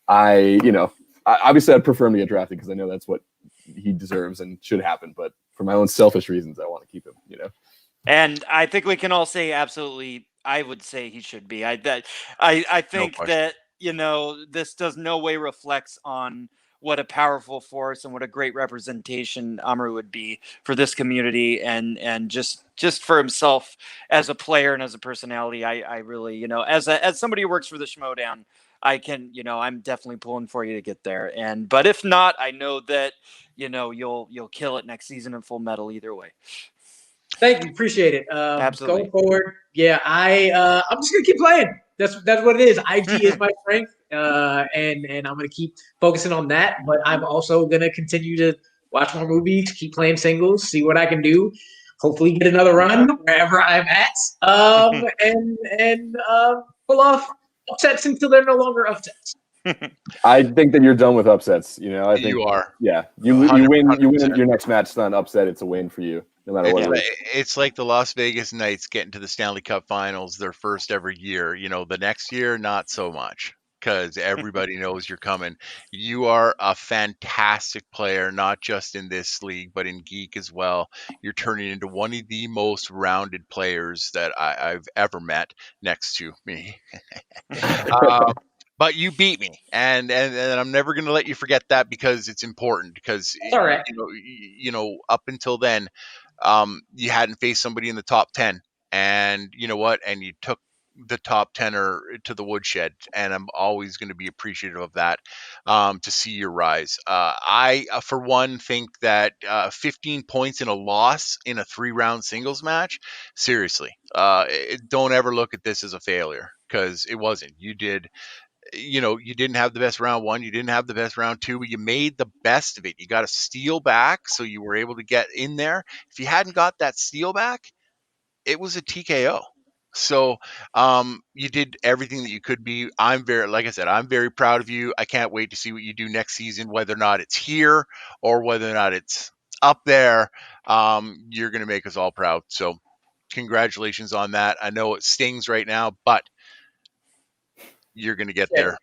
obviously I'd prefer him to get drafted because I know that's what he deserves and should happen. But for my own selfish reasons, I want to keep him, And I think we can all say absolutely, I would say he should be. I think that, this does no way reflects on what a powerful force and what a great representation Amru would be for this community and just for himself as a player and as a personality. I really, as somebody who works for the Schmodown, I can, I'm definitely pulling for you to get there. But if not, I know that, you'll kill it next season in Full Metal either way. Thank you, appreciate it. Absolutely. Going forward, I'm just gonna keep playing. That's what it is. IG is my strength, and I'm gonna keep focusing on that. But I'm also gonna continue to watch more movies, keep playing singles, see what I can do. Hopefully, get another run wherever I'm at, and pull off upsets until they're no longer upsets. I think that you're done with upsets. I think you are. Yeah, you win. You win your next match. It's not an upset. It's a win for you, no matter what. It's like the Las Vegas Knights getting to the Stanley Cup Finals, their first ever year. The next year, not so much, because everybody knows you're coming. You are a fantastic player, not just in this league, but in Geek as well. You're turning into one of the most rounded players that I've ever met, next to me. But you beat me, and I'm never going to let you forget that because it's important. Because all right. Up until then, you hadn't faced somebody in the top 10, and you know what? And you took the top 10er to the woodshed, and I'm always going to be appreciative of that. To see your rise, I for one think that 15 points in a loss in a 3-round singles match. Seriously, don't ever look at this as a failure because it wasn't. You did. You didn't have the best round 1, you didn't have the best round 2, but you made the best of it. You got a steal back, so you were able to get in there. If you hadn't got that steal back, it was a TKO. So you did everything that you could be. Like I said, I'm very proud of you. I can't wait to see what you do next season, whether or not it's here or whether or not it's up there. You're going to make us all proud. So congratulations on that. I know it stings right now, but you're going to get there.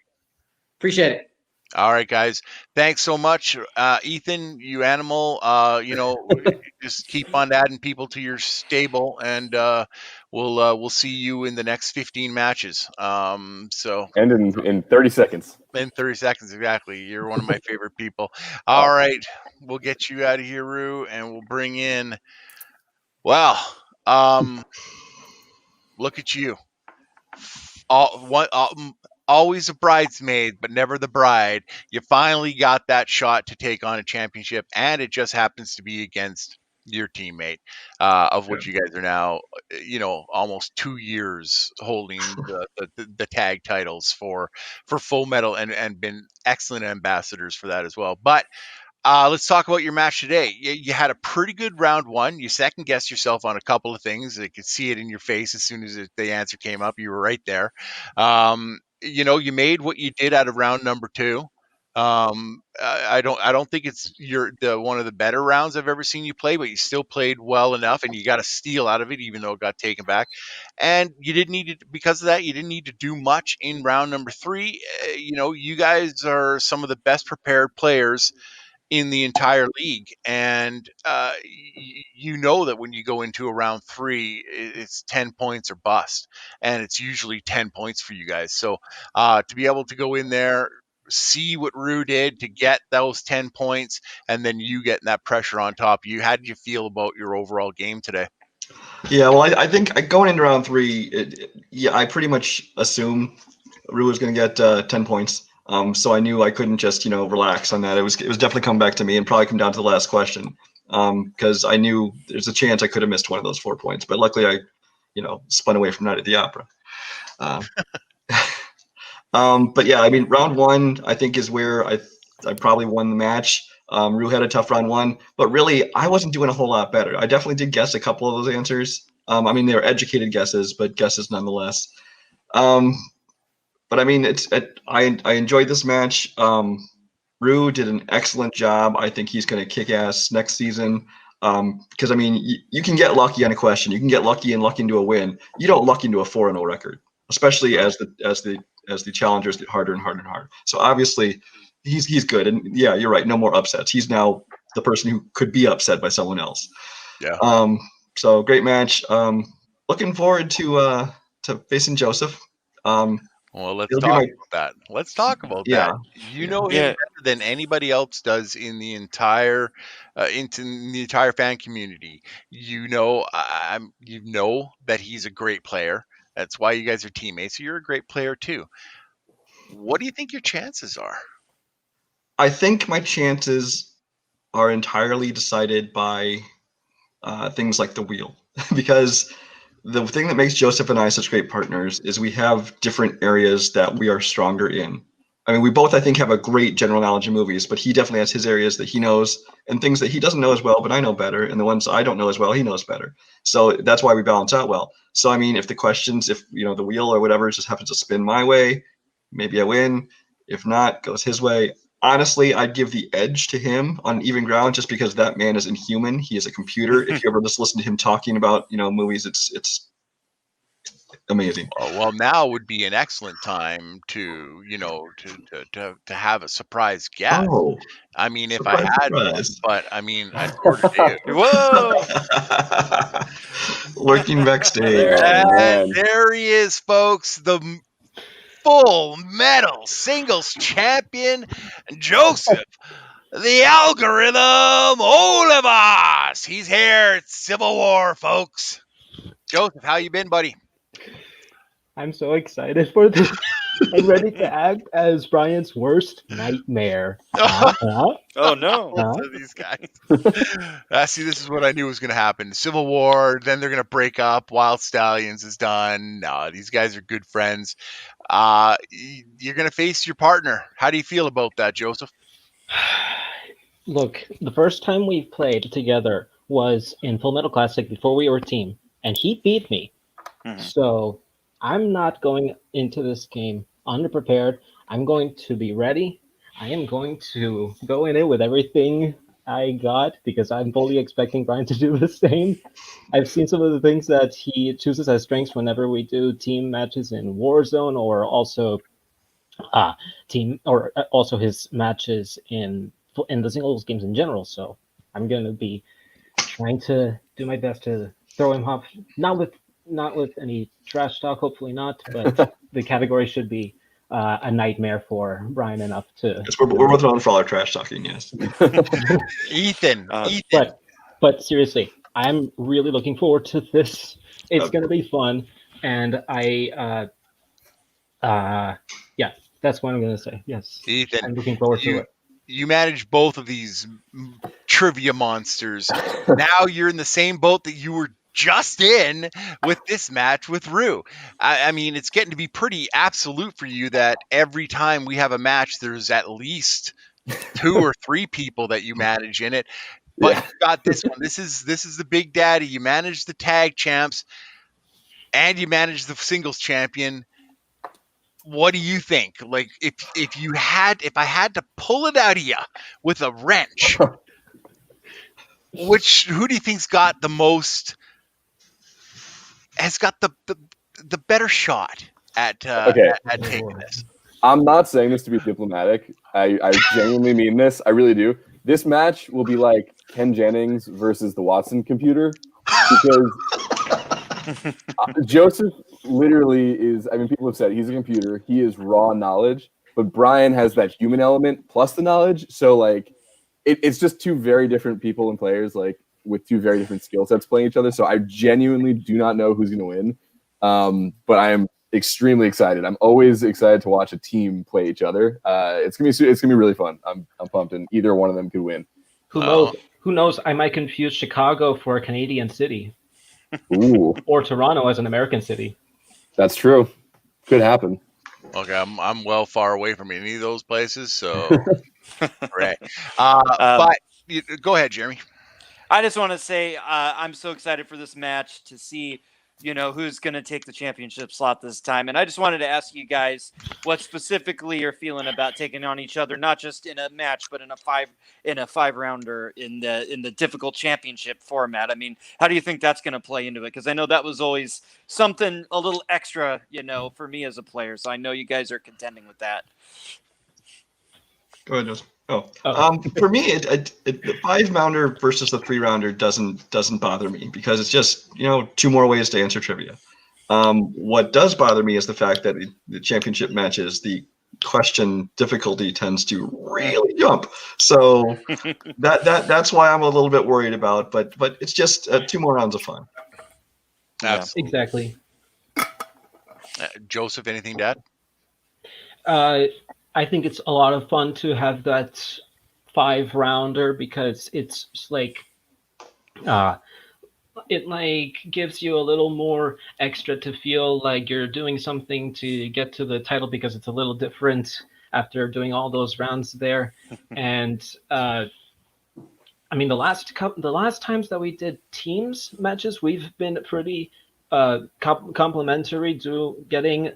Appreciate it. All right, guys. Thanks so much, Ethan. You animal. Just keep on adding people to your stable, and we'll see you in the next 15 matches. So And in 30 seconds. in 30 seconds exactly. You're one of my favorite people. All right, we'll get you out of here, Rue, and we'll bring in. Wow. Look at you. Always a bridesmaid, but never the bride. You finally got that shot to take on a championship, and it just happens to be against your teammate, of which you guys are now, almost 2 years holding the tag titles for Full Metal, and been excellent ambassadors for that as well. But let's talk about your match today. You had a pretty good round one. You second guessed yourself on a couple of things. I could see it in your face as soon as the answer came up. You were right there. You made what you did out of round number two. I don't think it's one of the better rounds I've ever seen you play, but you still played well enough, and you got a steal out of it, even though it got taken back. And you didn't need to, because of that, you didn't need to do much in round number three. You guys are some of the best prepared players in the entire league, and you know that when you go into a round three, it's 10 points or bust, and it's usually 10 points for you guys. So to be able to go in there, see what Rue did to get those 10 points, and then you getting that pressure on top, how did you feel about your overall game today? Yeah, well, I think going into round three, I pretty much assumed Rue was going to get 10 points. So I knew I couldn't just, relax on that. It was definitely come back to me, and probably come down to the last question. Because I knew there's a chance I could have missed one of those 4 points, but luckily I, spun away from Night at the Opera. But yeah, I mean, round one I think is where I probably won the match. Rue had a tough round one, but really I wasn't doing a whole lot better. I definitely did guess a couple of those answers. I mean, they were educated guesses, but guesses nonetheless. But I mean, I enjoyed this match. Rue did an excellent job. I think he's going to kick ass next season. Because I mean, you can get lucky on a question. You can get lucky and luck into a win. You don't luck into a 4-0 record, especially as the challengers get harder and harder and harder. So obviously, he's good. And yeah, you're right. No more upsets. He's now the person who could be upset by someone else. Yeah. So great match. Looking forward to facing Joseph. Well, let's talk about that. Let's talk about that. You know him better than anybody else does in the entire fan community. You know that he's a great player. That's why you guys are teammates. So you're a great player too. What do you think your chances are? I think my chances are entirely decided by things like the wheel, because the thing that makes Joseph and I such great partners is we have different areas that we are stronger in. I mean, we both, I think, have a great general knowledge of movies, but he definitely has his areas that he knows, and things that he doesn't know as well, but I know better, and the ones I don't know as well, he knows better. So that's why we balance out well. So, I mean, if the wheel or whatever just happens to spin my way, maybe I win. If not, goes his way. Honestly, I'd give the edge to him on even ground, just because that man is inhuman. He is a computer. If you ever just listen to him talking about, movies, it's amazing. Well, now would be an excellent time to have a surprise guest. Oh, I mean, if I had one, but I mean, I sort of do. Whoa! Lurking backstage. And there he is, folks. The Full Metal Singles Champion, Joseph, the Algorithm Olivas. He's here at Civil War, folks. Joseph, how you been, buddy? I'm so excited for this. I'm ready to act as Brian's worst nightmare. Oh no! These guys. See, this is what I knew was going to happen. Civil War, then they're going to break up. Wild Stallions is done. No, these guys are good friends. You're going to face your partner. How do you feel about that, Joseph? Look, the first time we played together was in Full Metal Classic before we were a team, and he beat me. So I'm not going into this game underprepared. I'm going to be ready. I am going to go in it with everything I got because I'm fully expecting Brian to do the same. I've seen some of the things that he chooses as strengths whenever we do team matches in Warzone, or also team, or also his matches in the singles games in general. So I'm going to be trying to do my best to throw him off, not with any trash talk, hopefully not, but the category should be a nightmare for Brian enough to. Yes, we're both on for all our trash talking. Yes. Ethan. But seriously, I'm really looking forward to this. It's gonna be fun, and yeah, that's what I'm gonna say. Yes, Ethan, I'm looking forward to it. You manage both of these trivia monsters. Now you're in the same boat that you were just in with this match with Rue. I mean, it's getting to be pretty absolute for you that every time we have a match, there's at least 2 or 3 people that you manage in it. But you got this one. This is the big daddy. You manage the tag champs, and you manage the singles champion. What do you think? Like, if I had to pull it out of you with a wrench, who do you think's got the most, has got the better shot at Okay. at taking this? I'm not saying this to be diplomatic. I genuinely mean this. I really do. This match will be like Ken Jennings versus the Watson computer, because Joseph literally is, I mean, people have said he's a computer. He is raw knowledge, but Brian has that human element plus the knowledge. So, like, it's just two very different people and players, like, with two very different skill sets playing each other. So I genuinely do not know who's going to win. But I am extremely excited. I'm always excited to watch a team play each other. It's gonna be really fun. I'm pumped, and either one of them could win. Who knows? Who knows? I might confuse Chicago for a Canadian city. Ooh, or Toronto as an American city. That's true. Could happen. Okay, I'm well far away from any of those places, so right. But go ahead, Jeremy. I just want to say I'm so excited for this match to see, who's going to take the championship slot this time. And I just wanted to ask you guys what specifically you're feeling about taking on each other, not just in a match, but in a five rounder in the difficult championship format. I mean, how do you think that's going to play into it? Because I know that was always something a little extra, for me as a player. So I know you guys are contending with that. Go ahead, Joseph. For me, the 5-rounder versus the 3-rounder doesn't bother me, because it's just 2 more ways to answer trivia. What does bother me is the fact that the championship matches, the question difficulty tends to really jump. So that's why I'm a little bit worried about. But it's just 2 more rounds of fun. Absolutely. Exactly. Joseph, anything to add? I think it's a lot of fun to have that 5-rounder, because it's like it like gives you a little more extra to feel like you're doing something to get to the title, because it's a little different after doing all those rounds there. And I mean, the last times that we did teams matches, we've been pretty complimentary to getting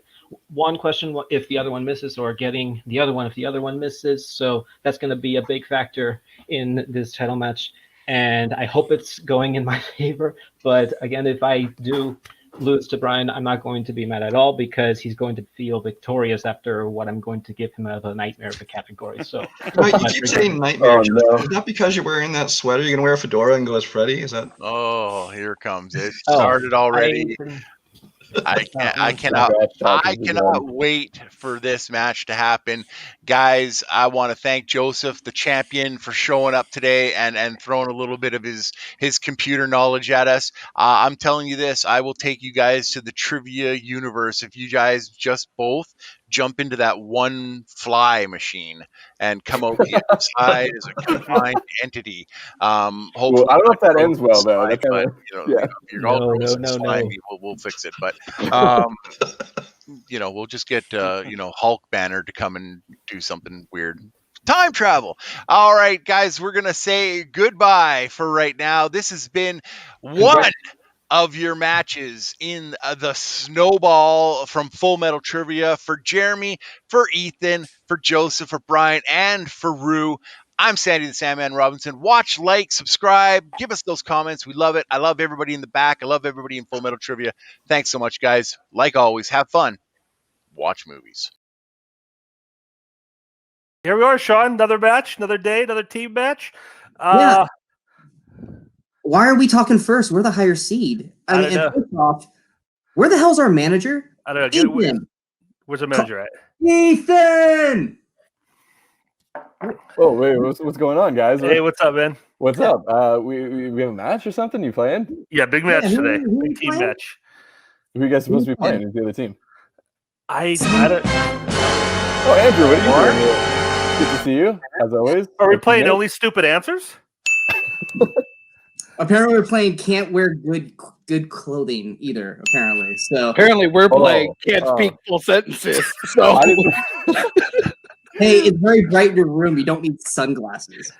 one question if the other one misses, or getting the other one if the other one misses. So that's going to be a big factor in this title match, and I hope it's going in my favor. But again, if I do lose to Brian, I'm not going to be mad at all, because he's going to feel victorious after what I'm going to give him as a nightmare of a category. So you keep saying nightmare. No. Is that because you're wearing that sweater? You're gonna wear a fedora and go as Freddy? Is that? Oh, here it comes. It started already. I cannot wait for this match to happen. Guys, I want to thank Joseph, the champion, for showing up today and throwing a little bit of his computer knowledge at us. I'm telling you this, I will take you guys to the trivia universe if you guys just both jump into that one fly machine and come out the other side as a combined entity. Hopefully, I don't know if that ends well, though. If you're all slimy, we'll fix it. But we'll just get Hulk Banner to come and do something weird. Time travel. All right, guys, we're gonna say goodbye for right now. This has been one of your matches in the Snowball from Full Metal Trivia. For Jeremy, for Ethan, for Joseph, for Brian, and for Rue, I'm Sandy the Sandman Robinson. Watch, like, subscribe, give us those comments. We love it. I love everybody in the back. I love everybody in Full Metal Trivia. Thanks so much, guys. Like always, have fun. Watch movies. Here we are, Sean. Another match, another day, another team match. Yeah. Why are we talking first? We're the higher seed. I don't know. First off, where the hell's our manager? I don't know. Ethan. Where's the manager at? Ethan! Oh wait, what's going on, guys? Hey, what's up, man? What's up? We have a match or something? You playing? Yeah, big match today. who Big team playing? match. Who are you guys supposed to be playing? Who's the other team? I don't. Oh, Andrew, what are you doing here? Good to see you, as always. Are we playing only stupid answers? Apparently, we're playing can't wear good clothing either. Apparently, so Apparently, we're playing can't speak full sentences. So, hey, it's very bright in your room. You don't need sunglasses.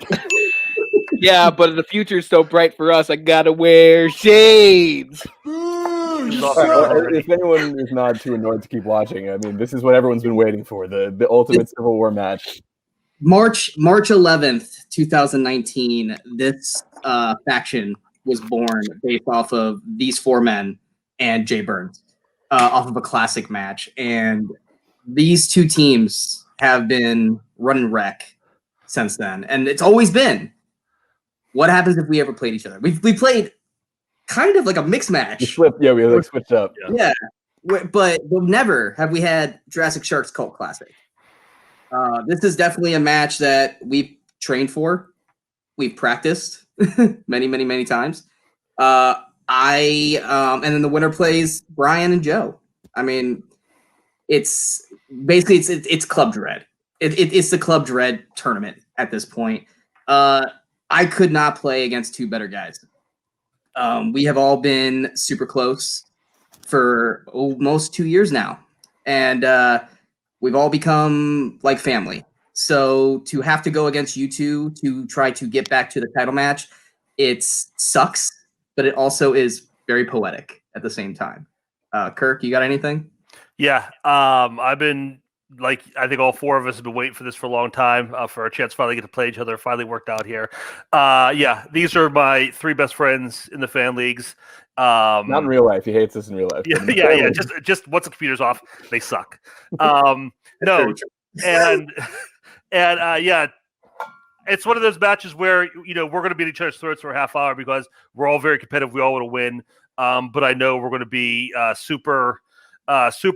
yeah, but the future's so bright for us. I gotta wear shades. If anyone is not too annoyed to keep watching, I mean, this is what everyone's been waiting for, the ultimate Civil War match. March 11th, 2019, this faction was born based off of these four men and Jay Burns, off of a classic match. And these two teams have been running wreck since then. And it's always been, what happens if we ever played each other? We played kind of like a mixed match. We switched up. Yeah. But never have we had Jurassic Shark's Cult Classic. This is definitely a match that we've trained for. We've practiced many times. And then the winner plays Brian and Joe. I mean, it's basically it's Club Dread. It's the Club Dread tournament at this point. I could not play against two better guys. We have all been super close for almost 2 years now, and we've all become like family. So to have to go against you two to try to get back to the title match, it sucks, but it also is very poetic at the same time. Kirk, you got anything? Yeah, I've been I think all four of us have been waiting for this for a long time, for our chance to finally get to play each other. Finally worked out here. These are my three best friends in the fan leagues. Not in real life. He hates us in real life. Yeah. Just once the computer's off, they suck. No, and it's one of those matches where we're going to be at each other's throats for a half hour because we're all very competitive. We all want to win, but I know we're going to be super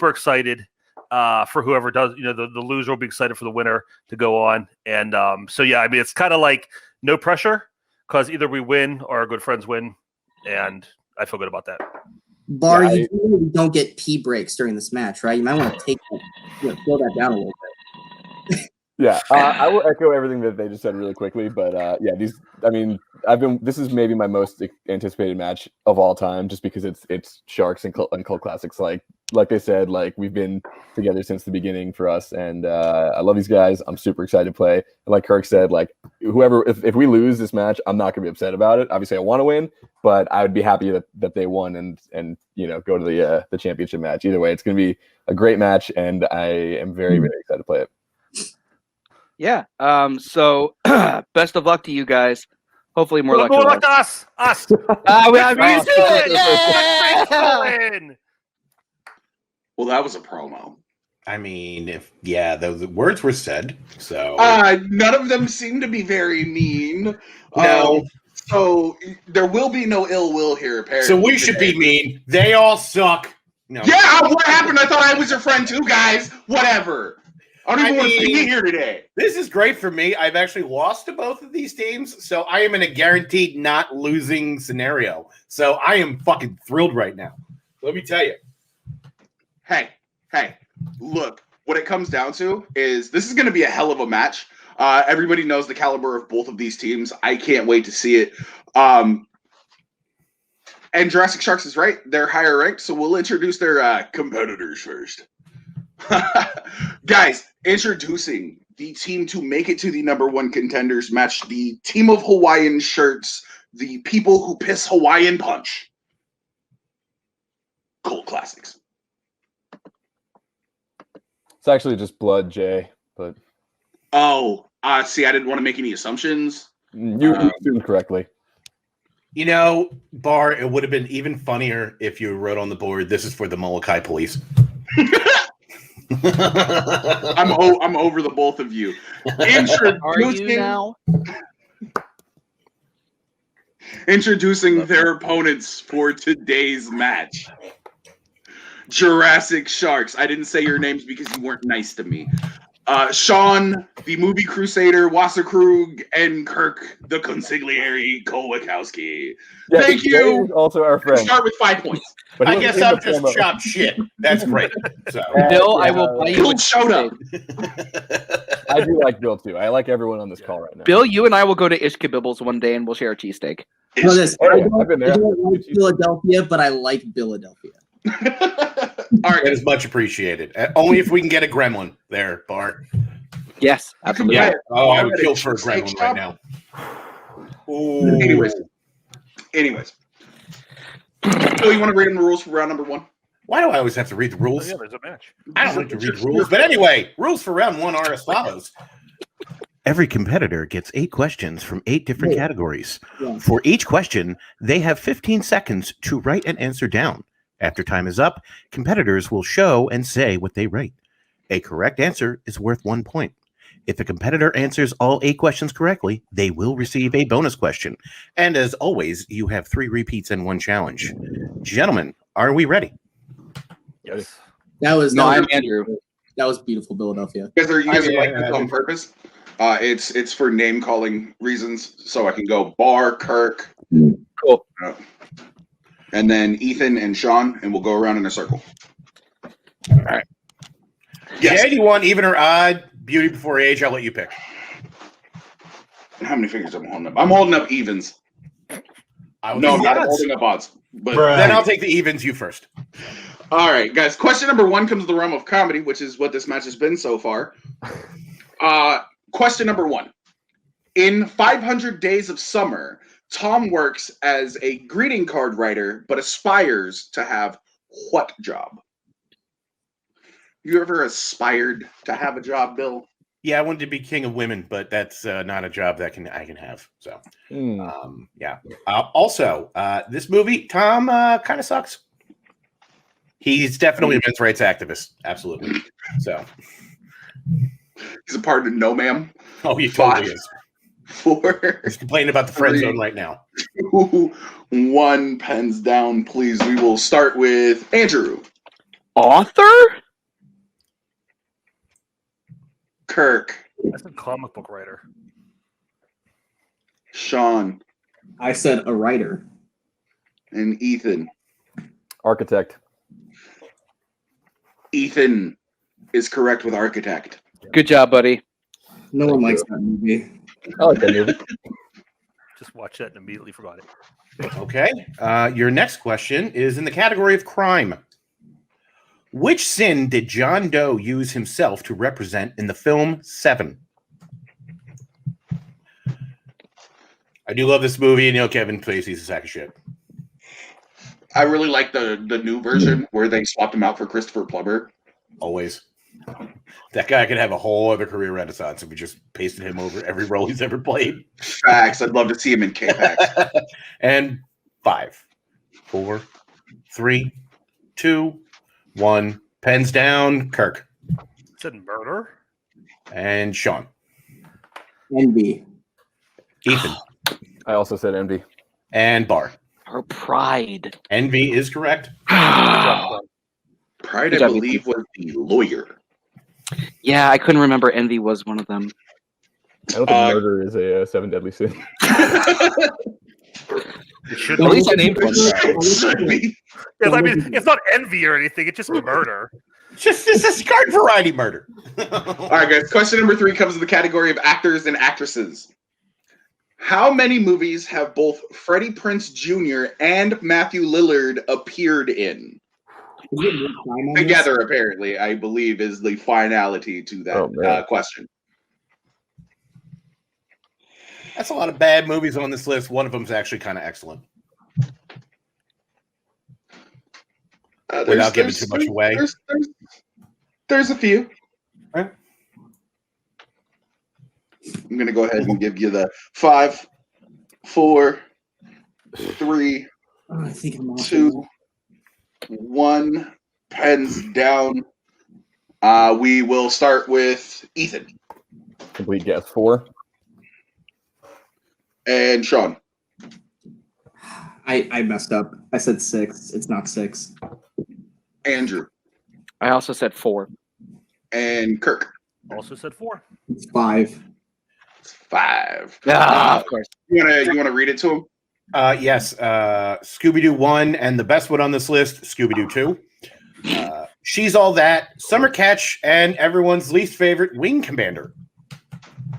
excited for whoever does. The loser will be excited for the winner to go on, and I mean it's kind of like no pressure because either we win or our good friends win, and I feel good about that. Bar, you really don't get pee breaks during this match, right? You might want to take slow that down a little bit. Yeah, I will echo everything that they just said really quickly, but this is maybe my most anticipated match of all time, just because it's Sharks and Cult Classics. Like they said, we've been together since the beginning for us, and I love these guys. I'm super excited to play. And like Kirk said, if we lose this match, I'm not gonna be upset about it. Obviously, I want to win, but I would be happy that they won and go to the championship match. Either way, it's gonna be a great match, and I am very excited to play it. Yeah. So best of luck to you guys. Hopefully more luck to us. Well, that was a promo. I mean, the words were said. So none of them seem to be very mean. No. So there will be no ill will here, apparently. So we should be mean. They all suck. No. Yeah, what happened? I thought I was your friend too, guys. Whatever. I don't even want to be here today. This is great for me. I've actually lost to both of these teams, so I am in a guaranteed not losing scenario. So I am fucking thrilled right now. Let me tell you. Hey, look, what it comes down to is this is going to be a hell of a match. Everybody knows the caliber of both of these teams. I can't wait to see it. And Jurassic Sharks is right. They're higher ranked, so we'll introduce their competitors first. Guys, introducing the team to make it to the #1 contenders match, the team of Hawaiian shirts, the people who piss Hawaiian punch. cult classics. It's actually just Blood, Jay. But see, I didn't want to make any assumptions. you assumed correctly. You know, Bar, it would have been even funnier if you wrote on the board, "This is for the Molokai police." I'm over the both of you. Are you now? Introducing their opponents for today's match. Jurassic Sharks. I didn't say your names because you weren't nice to me. Sean, the movie crusader, Wasserkrug, and Kirk, the consigliere Kowakowski. Yeah, Thank Jay you. is also our friend. Start with 5 points. But he I wasn't guess in I'll the just promo. chop shit. That's great. So, Bill, I will buy you Bill a showed up. I do like Bill too. I like everyone on this call right now. Bill, you and I will go to Ishkabibbles one day and we'll share a cheesesteak. Know this. Oh, I yeah, don't, I've been I there. don't like Philadelphia, but I like Philadelphia. All right, that is much appreciated. Only if we can get a gremlin there, Bar. Yes, absolutely. Yeah. Oh, I would Bar kill at for a cheesesteak gremlin shop? right now. Ooh. Anyways. So you want to read them the rules for round number 1? Why do I always have to read the Oh, rules? yeah, there's a match. I don't like to read the rules. But anyway, rules for round 1 are as follows. Every competitor gets 8 questions from 8 different categories. Yeah. For each question, they have 15 seconds to write an answer down. After time is up, competitors will show and say what they write. A correct answer is worth 1 point. If a competitor answers all 8 questions correctly, they will receive a bonus question. And as always, you have 3 repeats and 1 challenge. Gentlemen, are we ready? Yes. That was I'm Andrew. That was beautiful, Philadelphia. You guys are like yeah, this on purpose? It's for name calling reasons, so I can go Bar, Kirk, Cool. and then Ethan and Sean, and we'll go around in a circle. All right. Yes. Jay, do you want even or odd? Beauty before age? I'll let you pick. How many fingers am I holding up? I'm holding up evens. No, I'm not holding up odds. But Then I'll take the evens. You first. all right, guys. Question number 1 comes to the realm of comedy, which is what this match has been so far. Question number 1. In 500 Days of Summer, Tom works as a greeting card writer, but aspires to have what job? You ever aspired to have a job, Bill? Yeah, I wanted to be king of women, but that's not a job that I can have. So, yeah. Also, this movie, Tom kind of sucks. He's definitely a men's rights activist. Absolutely. So, he's a part of No Ma'am. Oh, he totally is. 4. He's complaining about the friend zone right now. 2, 1, pens down, please. We will start with Andrew. Author? Kirk. That's a comic book writer. Sean. I said a writer. And Ethan. Architect. Ethan is correct with architect. Good job, buddy. No one likes that movie. I like that movie. Just watched that and immediately forgot it. Okay. Your next question is in the category of crime. Which sin did John Doe use himself to represent in the film Seven? I do love this movie, and Kevin Spacey's a sack of shit. I really like the new version where they swapped him out for Christopher Plummer. Always. That guy could have a whole other career renaissance if we just pasted him over every role he's ever played. Facts. I'd love to see him in K-Pax. And 5, 4, 3, 2, 1. Pens down. Kirk. Said murder? And Sean. Envy. Ethan. I also said envy. And Bar. Her pride. Envy is correct. Pride, Good I job, believe, was the lawyer. Yeah, I couldn't remember. Envy was one of them. I don't think murder is a 7 deadly sin. It should At be. least I named one. It should be. I mean, it's not envy or anything. It's just murder. It's a garden variety murder. All right, guys. Question number 3 comes in the category of actors and actresses. How many movies have both Freddie Prinze Jr. and Matthew Lillard appeared in? Together, apparently, I believe, is the finality to that question. That's a lot of bad movies on this list. One of them is actually kind of excellent. Without giving too much away. There's a few. All right. I'm gonna go ahead and give you the 5, 4, 3, I think I'm off 2, 1. Pens down. We will start with Ethan Complete guess 4. and Sean. I messed up. I said 6. It's not 6. Andrew I also said 4. and Kirk. Also said 4. It's 5. 5. Of course. You wanna read it to him? Yes. Scooby-Doo 1 and the best one on this list, Scooby-Doo 2. She's All That, Summer Catch, and everyone's least favorite, Wing Commander.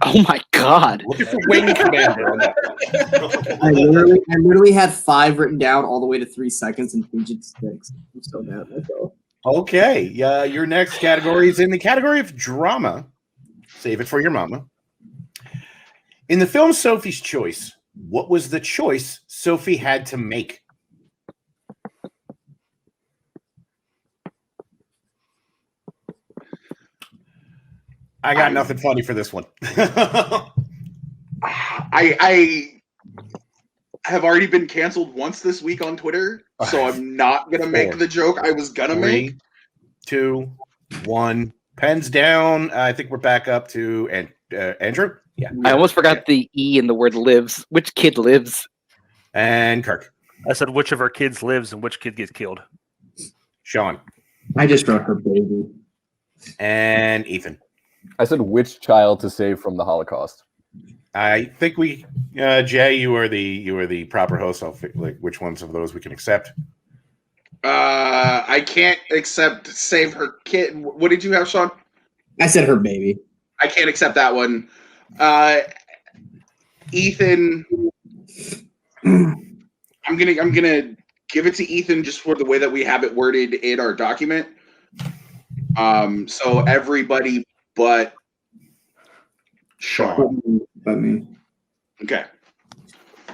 Oh my God. Looking for Wing Commander on that. I literally had 5 written down all the way to 3 seconds and fidget 6. I'm so mad at myself. Okay. Your next category is in the category of drama. Save it for your mama. In the film Sophie's Choice, what was the choice Sophie had to make? I got nothing funny for this one. I have already been canceled once this week on Twitter, so I'm not gonna make the joke I was gonna make. 3, 2, 1. Pens down. I think we're back up to Andrew. Yeah. I almost forgot the E in the word lives. Which kid lives? And Kirk. I said which of her kids lives and which kid gets killed. Sean. I just wrote her baby. And Ethan. I said which child to save from the Holocaust. I think we, Jay, you are the proper host. I'll like which ones of those we can accept. I can't accept save her kid. What did you have, Sean? I said her baby. I can't accept that one. Ethan, I'm gonna give it to Ethan just for the way that we have it worded in our document. So everybody but Sean. But me. Okay.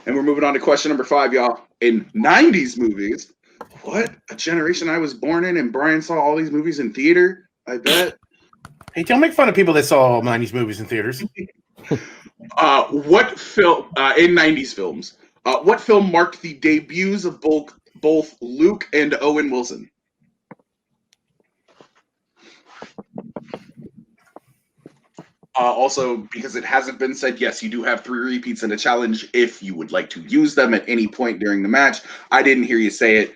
And we're moving on to question number 5, y'all. In 90s movies, what a generation I was born in, and Brian saw all these movies in theater, I bet. Hey, don't make fun of people that saw 90s movies in theaters. What film in 90s films? What film marked the debuts of both Luke and Owen Wilson? Also, because it hasn't been said, yes, you do have 3 repeats and a challenge if you would like to use them at any point during the match. I didn't hear you say it.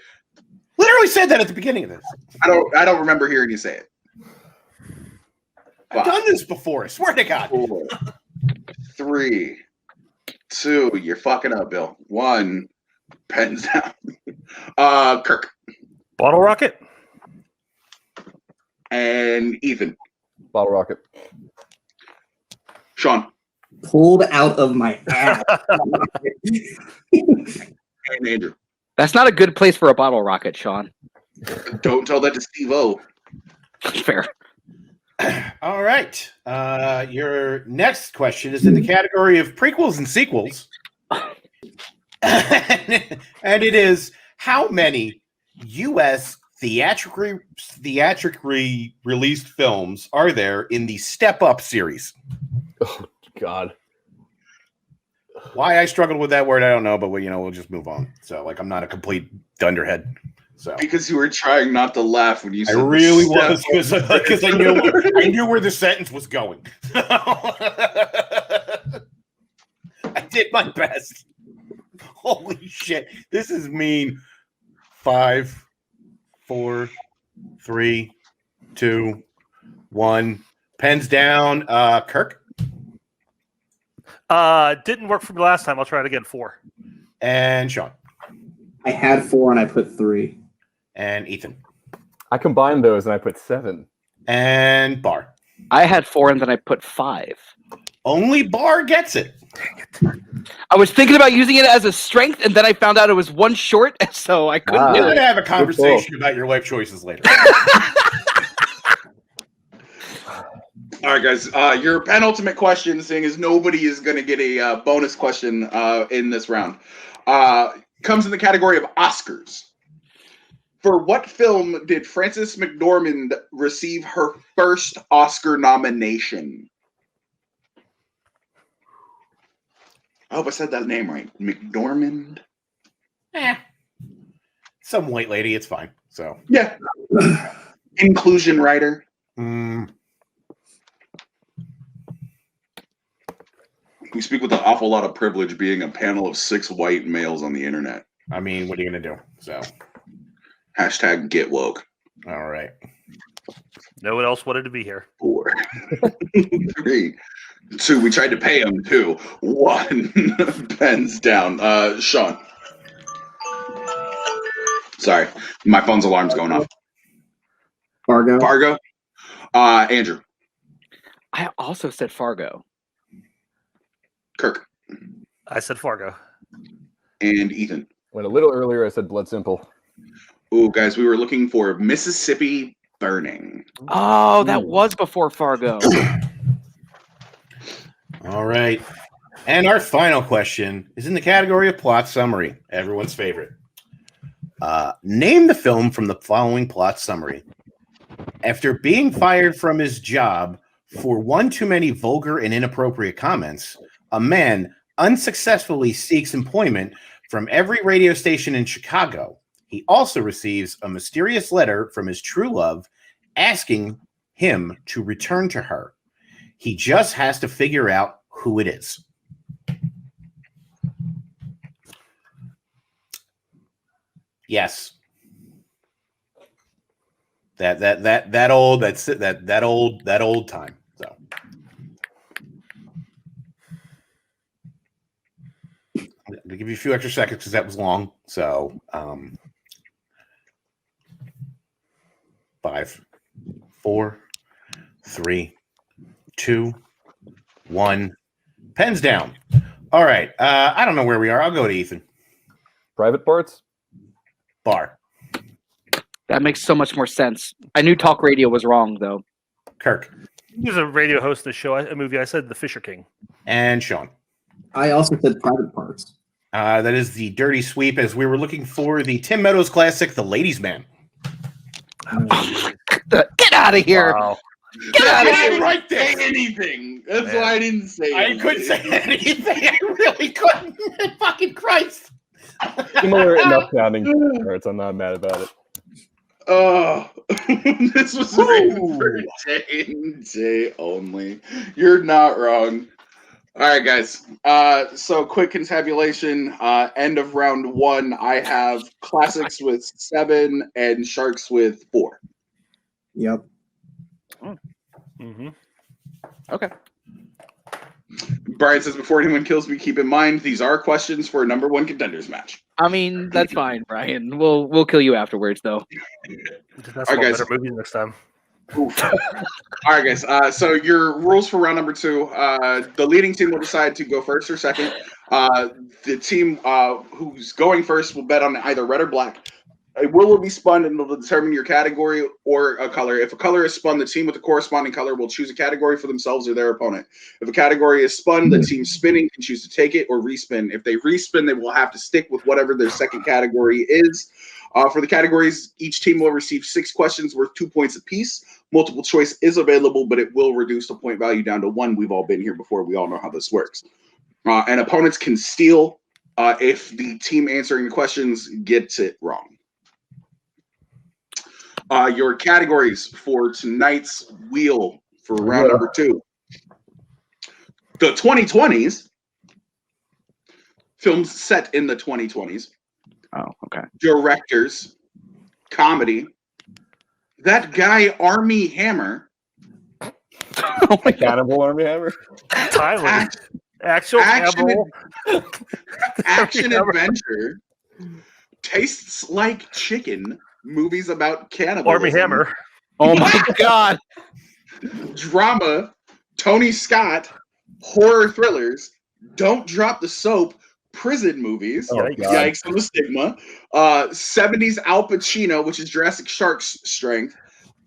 Literally said that at the beginning of this. I don't remember hearing you say it. I've done this before. I swear to God. 4, 3, 2. You're fucking up, Bill. 1. Pens down. Kirk. Bottle Rocket. And Ethan. Bottle Rocket. Sean. Pulled out of my ass. And Andrew. That's not a good place for a bottle rocket, Sean. Don't tell that to Steve-O. Fair. All right. Your next question is in the category of prequels and sequels. And it is, how many U.S. theatrically released films are there in the Step Up series? Oh, God. Why I struggled with that word, I don't know, but we'll just move on. So, I'm not a complete dunderhead. So because you were trying not to laugh when you said I really was, because I knew where the sentence was going. I did my best. Holy shit. This is mean. 5, 4, 3, 2, 1. Pens down. Kirk? Didn't work for me last time. I'll try it again. 4. And Sean? I had 4 and I put 3. And Ethan? I combined those and I put 7. And Bar? I had 4 and then I put 5. Only Bar gets it. I was thinking about using it as a strength, and then I found out it was 1 short, so I couldn't We're do going to it. have a conversation about your life choices later. All right, guys. Your penultimate question, seeing as nobody is going to get a bonus question in this round, comes in the category of Oscars. For what film did Frances McDormand receive her first Oscar nomination? I hope I said that name right. McDormand? Some white lady, it's fine. So Yeah. Inclusion writer. We speak with an awful lot of privilege being a panel of 6 white males on the internet. I mean, what are you going to do? So Hashtag get woke. all right. No one else wanted to be here. 4, 3, 2. We tried to pay him too. 1. Pens down. Sean. Sorry, my phone's alarm's going off. Fargo. Andrew. I also said Fargo. Kirk. I said Fargo. And Ethan. Went a little earlier. I said Blood Simple. Oh, guys, we were looking for Mississippi Burning. Oh, that was before Fargo. All right. And our final question is in the category of plot summary, everyone's favorite. Name the film from the following plot summary. After being fired from his job for one too many vulgar and inappropriate comments, a man unsuccessfully seeks employment from every radio station in Chicago. He also receives a mysterious letter from his true love asking him to return to her. He just has to figure out who it is. Yes. That old time. So I'm gonna give you a few extra seconds because that was long. So 5, 4, 3, 2, 1. Pens down. All right. I don't know where we are. I'll go to Ethan. Private Parts? Bar. That makes so much more sense. I knew talk radio was wrong, though. Kirk. He was a radio host of the show, a movie. I said The Fisher King. And Sean. I also said Private Parts. That is the dirty sweep as we were looking for the Tim Meadows classic, The Ladies' Man. Get out of here. Wow. Get out of here. Right there. Anything. That's Man. why I didn't say I anything. couldn't say anything. I really couldn't. Fucking Christ. Similar enough sounding parts. I'm not mad about it. Oh, this was written for J only. You're not wrong. All right, guys. So quick confabulation. End of round 1. I have classics with 7 and sharks with 4. Yep. Mm-hmm. Okay. Brian says, before anyone kills me, keep in mind these are questions for a number 1 contenders match. I mean, that's fine, Brian. We'll kill you afterwards, though. That's All right, guys. better movies next time. Oof. All right, guys. So your rules for round number 2. The leading team will decide to go first or second. The team who's going first will bet on either red or black. A wheel will be spun and it'll determine your category or a color. If a color is spun, the team with the corresponding color will choose a category for themselves or their opponent. If a category is spun, the team spinning can choose to take it or respin. If they respin, they will have to stick with whatever their second category is. For the categories, each team will receive 6 questions worth 2 points apiece. Multiple choice is available, but it will reduce the point value down to 1. We've all been here before. We all know how this works. And opponents can steal if the team answering the questions gets it wrong. Your categories for tonight's wheel for round number 2. The 2020s. Films set in the 2020s. Oh, okay. Directors. Comedy. That guy, Army Hammer. Oh my God. Cannibal Army Hammer? Tyler. Action adventure. Tastes like chicken. Movies about cannibalism. Army Hammer. Oh my God. Drama. Tony Scott. Horror thrillers. Don't Drop the Soap. Prison movies. Oh, Yikes on the stigma. 70s Al Pacino, which is Jurassic Shark's strength.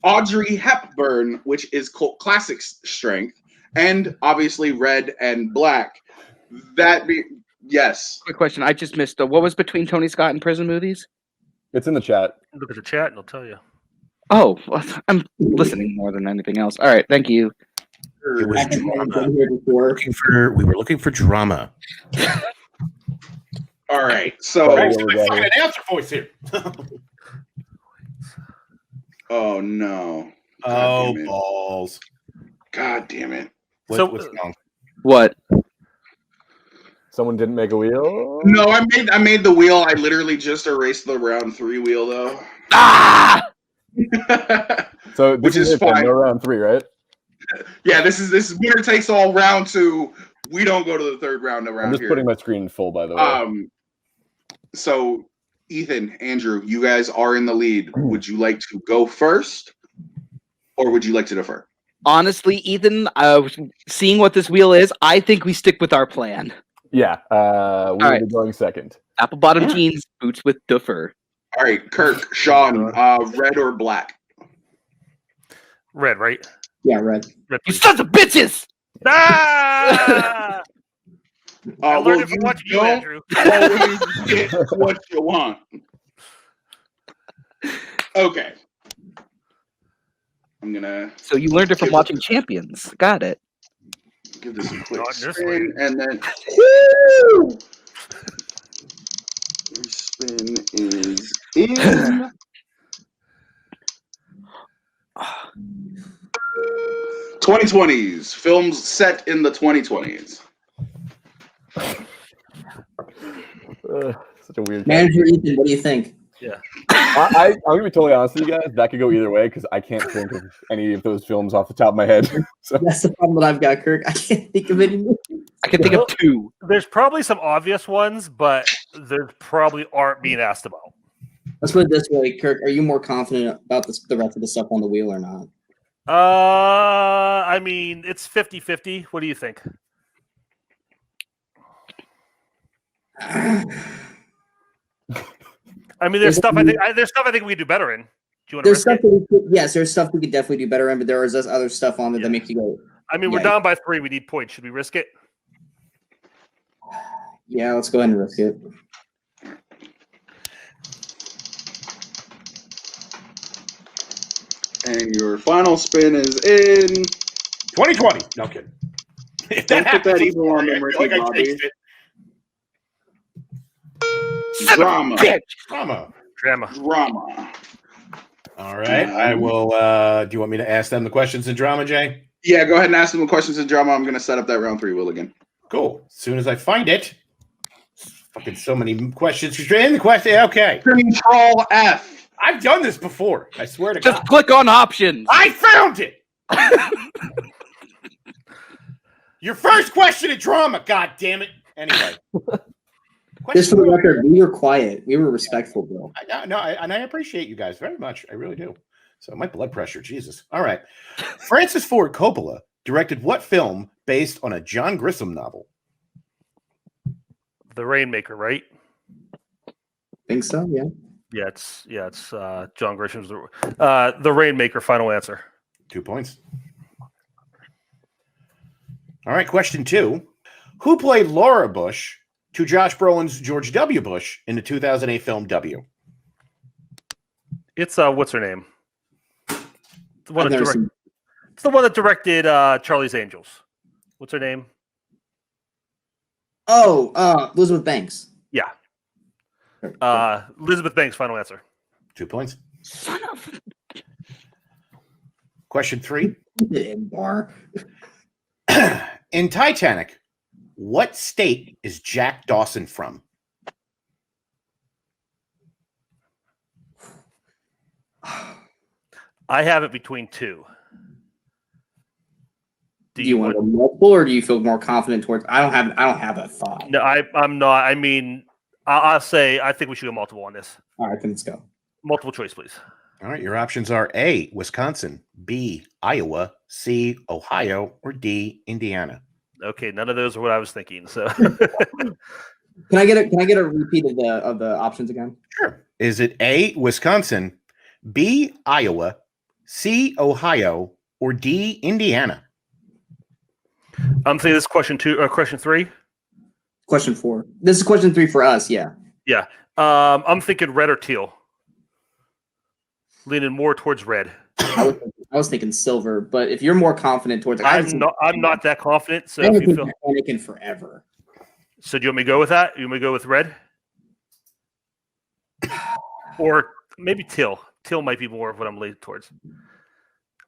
Audrey Hepburn, which is Cult Classics strength. And obviously red and black. Yes. Quick question. I just missed. What was between Tony Scott and prison movies? It's in the chat. Look at the chat and I'll tell you. Oh, I'm listening more than anything else. All right, thank you. It was I haven't drama. been here before. We were looking for drama. All right. So, Oh, what we got here? Announcer voice here. oh no. Oh, damn it. balls. God damn it. What's wrong? What? Someone didn't make a wheel. No, I made the wheel. I literally just erased the round 3 wheel though. Ah! So this Which is it then, fine. no round 3, right? Yeah, this is winner takes all round 2. We don't go to the third round around I'm just here. putting my screen full, by the way. So Ethan, Andrew, you guys are in the lead. Would you like to go first, or would you like to defer? Honestly, Ethan, seeing what this wheel is, I think we stick with our plan. Yeah, we'll right. be going second. Apple bottom All right. jeans, boots with defer. All right, Kirk, Sean, red or black? Red, right? Yeah, red. Red, You please. sons of bitches! Ah! I learned it from you watching you, don't Andrew. always get what you want. Okay. I'm gonna So you learned it from watching Champions. Got it. give this a quick Not in this spin, way. and then woo! Your spin is in. 2020s films set in the 2020s. Such a weird. Manager Ethan, what do you think? I'm gonna be totally honest with you guys. That could go either way because I can't think of any of those films off the top of my head. So That's the problem that I've got, Kirk. I can't think of any. I can think of 2. There's probably some obvious ones, but there probably aren't being asked about. Let's put it this way, Kirk. Are you more confident about the rest of the stuff on the wheel or not? I mean, it's 50-50. What do you think? I mean, there's stuff I think we could do better in. Do you want to There's risk stuff it? that yes, there's stuff we could definitely do better in, but there is this other stuff on there that make you go. I mean, we're Yeah. down by 3. We need points. Should we risk it? Yeah, let's go ahead and risk it. And your final spin is in. 2020. No kidding. If Don't put that happens, evil on them, I feel Ricky like I Bobby. jinxed it. Drama. Drama. Drama. All right. I will. Do you want me to ask them the questions in drama, Jay? Yeah, go ahead and ask them the questions in drama. I'm going to set up that round 3 wheel again. Cool. As soon as I find it. Fucking so many questions. Straight in the question. Okay. Control F. I've done this before. I swear to Just God. click on options. I found it. Your first question in drama. God damn it. Anyway. Just for the record, we were quiet. We were respectful, bro. And I appreciate you guys very much. I really do. So my blood pressure, Jesus. All right. Francis Ford Coppola directed what film based on a John Grisham novel? The Rainmaker, right? Think so? Yeah. Yeah, it's John Grisham's The Rainmaker. Final answer. 2 points. All right. Question 2. Who played Laura Bush to Josh Brolin's George W. Bush in the 2008 film W? It's what's her name? The one I've that never seen- it's the one that directed Charlie's Angels. What's her name? Oh, Elizabeth Banks. Yeah. Elizabeth Banks. Final answer. 2 points. Question 3. Bar. In Titanic, what state is Jack Dawson from? I have it between 2. Do you want a multiple, or do you feel more confident towards? I don't have a thought. No, I'm not. I mean, I'll say I think we should go multiple on this. All right, then let's go. Multiple choice, please. All right, your options are A, Wisconsin, B, Iowa, C, Ohio, or D, Indiana. Okay, none of those are what I was thinking. So, Can I get a repeat of the options again? Sure. Is it A, Wisconsin, B, Iowa, C, Ohio, or D, Indiana? I'm saying this is question 2 or question 3. Question 4. This is question 3 for us. Yeah. Yeah. I'm thinking red or teal. Leaning more towards red. I was thinking silver, but if you're more confident towards, I'm not that confident. So I if haven't you seen feel, Anakin forever. so do you want me to go with that? You want me to go with red, or maybe teal? Teal might be more of what I'm leaning towards.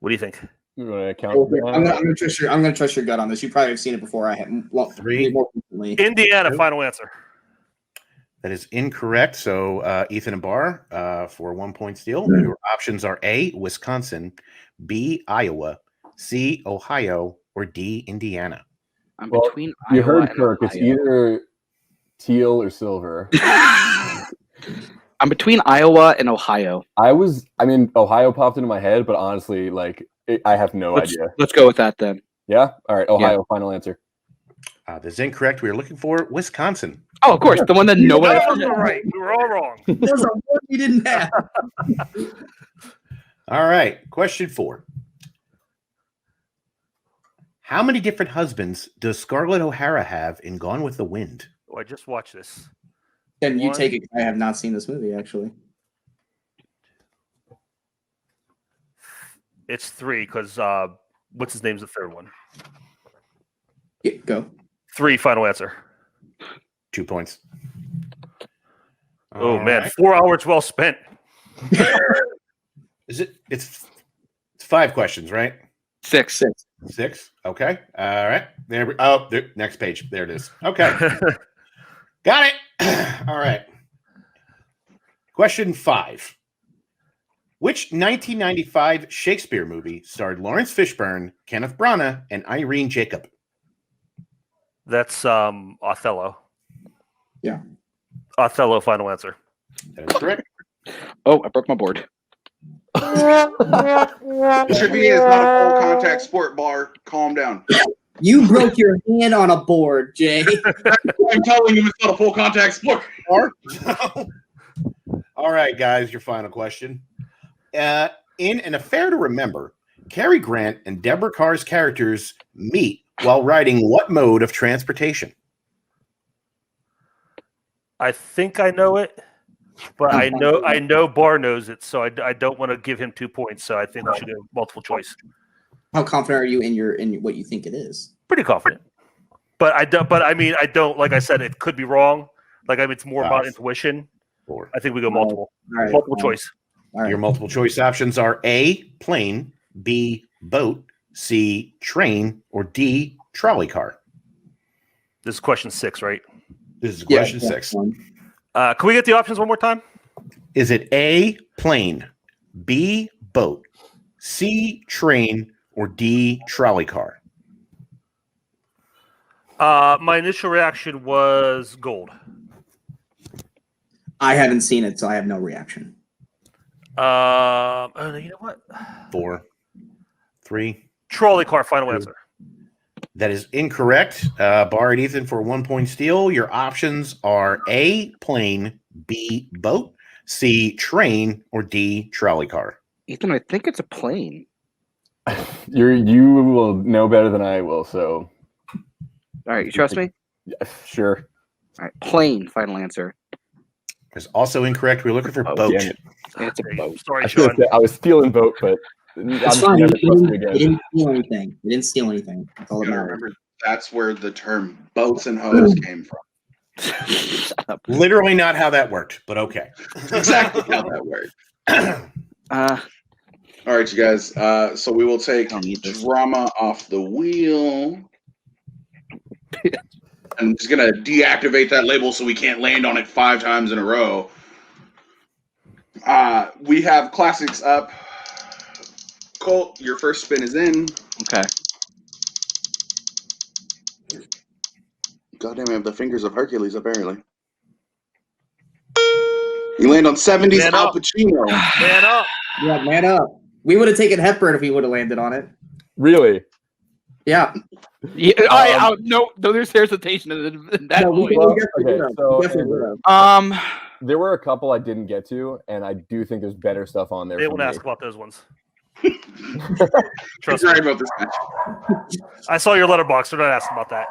What do you think? You want to count? I'm gonna trust your. I'm gonna trust your gut on this. You probably have seen it before. I have. Well, 3. more recently. Indiana, final answer. That is incorrect. So Ethan and Barr for 1 point steal. Your options are A, Wisconsin, B, Iowa, C, Ohio, or D, Indiana. I'm Well, between You Iowa heard and Kirk. It's Ohio. either teal or silver. I'm between Iowa and Ohio. Ohio popped into my head, but honestly, I have no idea. Let's go with that then. Yeah? All right, Ohio, final answer. That's incorrect. We are looking for Wisconsin. Oh, of course, the one that no one. That was all right. We were all wrong. There's a word you didn't have. All right. Question 4. How many different husbands does Scarlett O'Hara have in Gone with the Wind? Oh, I just watched this. Can you One. take it? I have not seen this movie actually. It's 3 because what's his name's the third one? Yeah, go. 3, final answer. 2 points. Oh All man, right. 4 hours well spent. Is it? It's 5 questions, right? 6. 6. Okay. All right. Next page. There it is. Okay. Got it. All right. Question 5. Which 1995 Shakespeare movie starred Lawrence Fishburne, Kenneth Branagh, and Irene Jacob? That's Othello. Yeah. Othello, final answer. That is correct. Oh, I broke my board. Trivia is not a full contact sport, Bar. Calm down. You broke your hand on a board, Jay. I'm telling you, it's not a full contact sport. All right, guys, your final question. In An Affair to Remember, Cary Grant and Deborah Carr's characters meet while riding what mode of transportation? I think I know it, but I know Barr knows it, so I don't want to give him 2 points. So I think we should go multiple choice. How confident are you in what you think it is? Pretty confident, but I don't. But I don't. Like I said, it could be wrong. It's more about intuition. 4. I think we go multiple. All right. Multiple choice. All right. Your multiple choice options are A, plane, B, boat, C, train, or D, trolley car. This is question 6, right? This is question 6. Can we get the options one more time? Is it A, plane, B, boat, C, train, or D, trolley car? My initial reaction was gold. I haven't seen it, so I have no reaction. You know what? 4, 3. Trolley car, final answer. That is incorrect. Barr and Ethan for 1 point steal. Your options are A, plane, B, boat, C, train, or D, trolley car. Ethan, I think it's a plane. You will know better than I will, so All right, you trust me? sure. All right, plane, final answer. Is also incorrect. We're looking for boat. Damn it. It's a boat. Sorry, Sean. I was stealing vote, but It's I'm fine. never He trusting didn't steal anything. He didn't steal anything. That's all that You gotta matters. remember, that's where the term boats and hoes came from. Literally not how that worked, but okay. Exactly how that worked. Uh, All right, you guys. So we will take Don't need this. drama off the wheel. I'm just gonna deactivate that label so we can't land on it 5 times in a row. We have classics up. Colt, your first spin is in. okay. Goddamn, I have the fingers of Hercules, apparently. You land on 70s Man Al up. Pacino. Man up. Yeah, man up. We would have taken Hepburn if he would have landed on it. Really? Yeah. Yeah, no, there's hesitation in that No, we point. Well, definitely okay, would have. so- Definitely would have. There were a couple I didn't get to, and I do think there's better stuff on there. They for won't me. ask about those ones. Trust Trust me. right about this match. I saw your letterbox. They're not asking about that.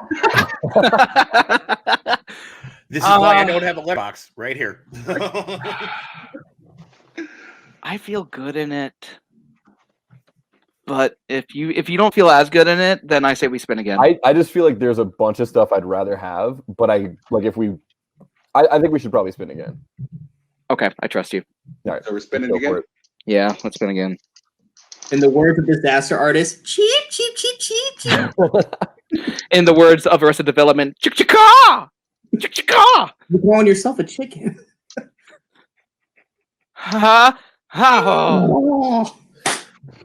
This is why I don't have a letterbox right here. I feel good in it. But if you don't feel as good in it, then I say we spin again. I just feel like there's a bunch of stuff I'd rather have, but I think we should probably spin again. Okay, I trust you. All right, So we're spinning go for again. it. Yeah, let's spin again. In the words of disaster artist, cheap, cheap, cheap, cheap, cheap. In the words of Arrested Development, chick-chicka! Chick-chicka! You're calling yourself a chicken. Ha ha. Oh.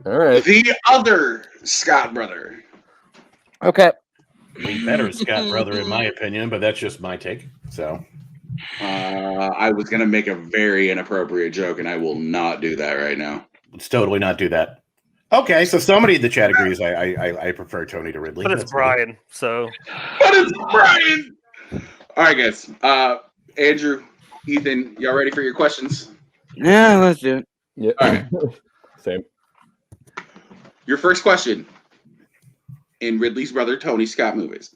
All right. The other Scott brother. Okay. The better Scott brother, in my opinion, but that's just my take. So I was gonna make a very inappropriate joke, and I will not do that right now. let's totally not do that. Okay, so somebody in the chat agrees. I prefer Tony to Ridley. But it's That's Brian, so But it's Brian. All right, guys. Andrew, Ethan, y'all ready for your questions? Yeah, let's do it. Yeah. All right. Same. Your first question in Ridley's brother Tony Scott movies.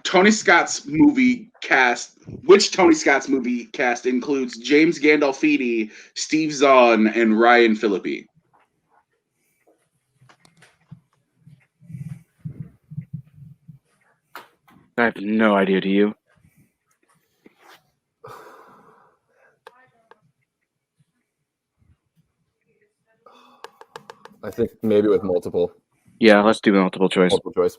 Tony Scott's movie cast. Which Tony Scott's movie cast includes James Gandolfini, Steve Zahn, and Ryan Phillippe? I have no idea. Do you? I think maybe with multiple Yeah, let's do multiple choice. choice.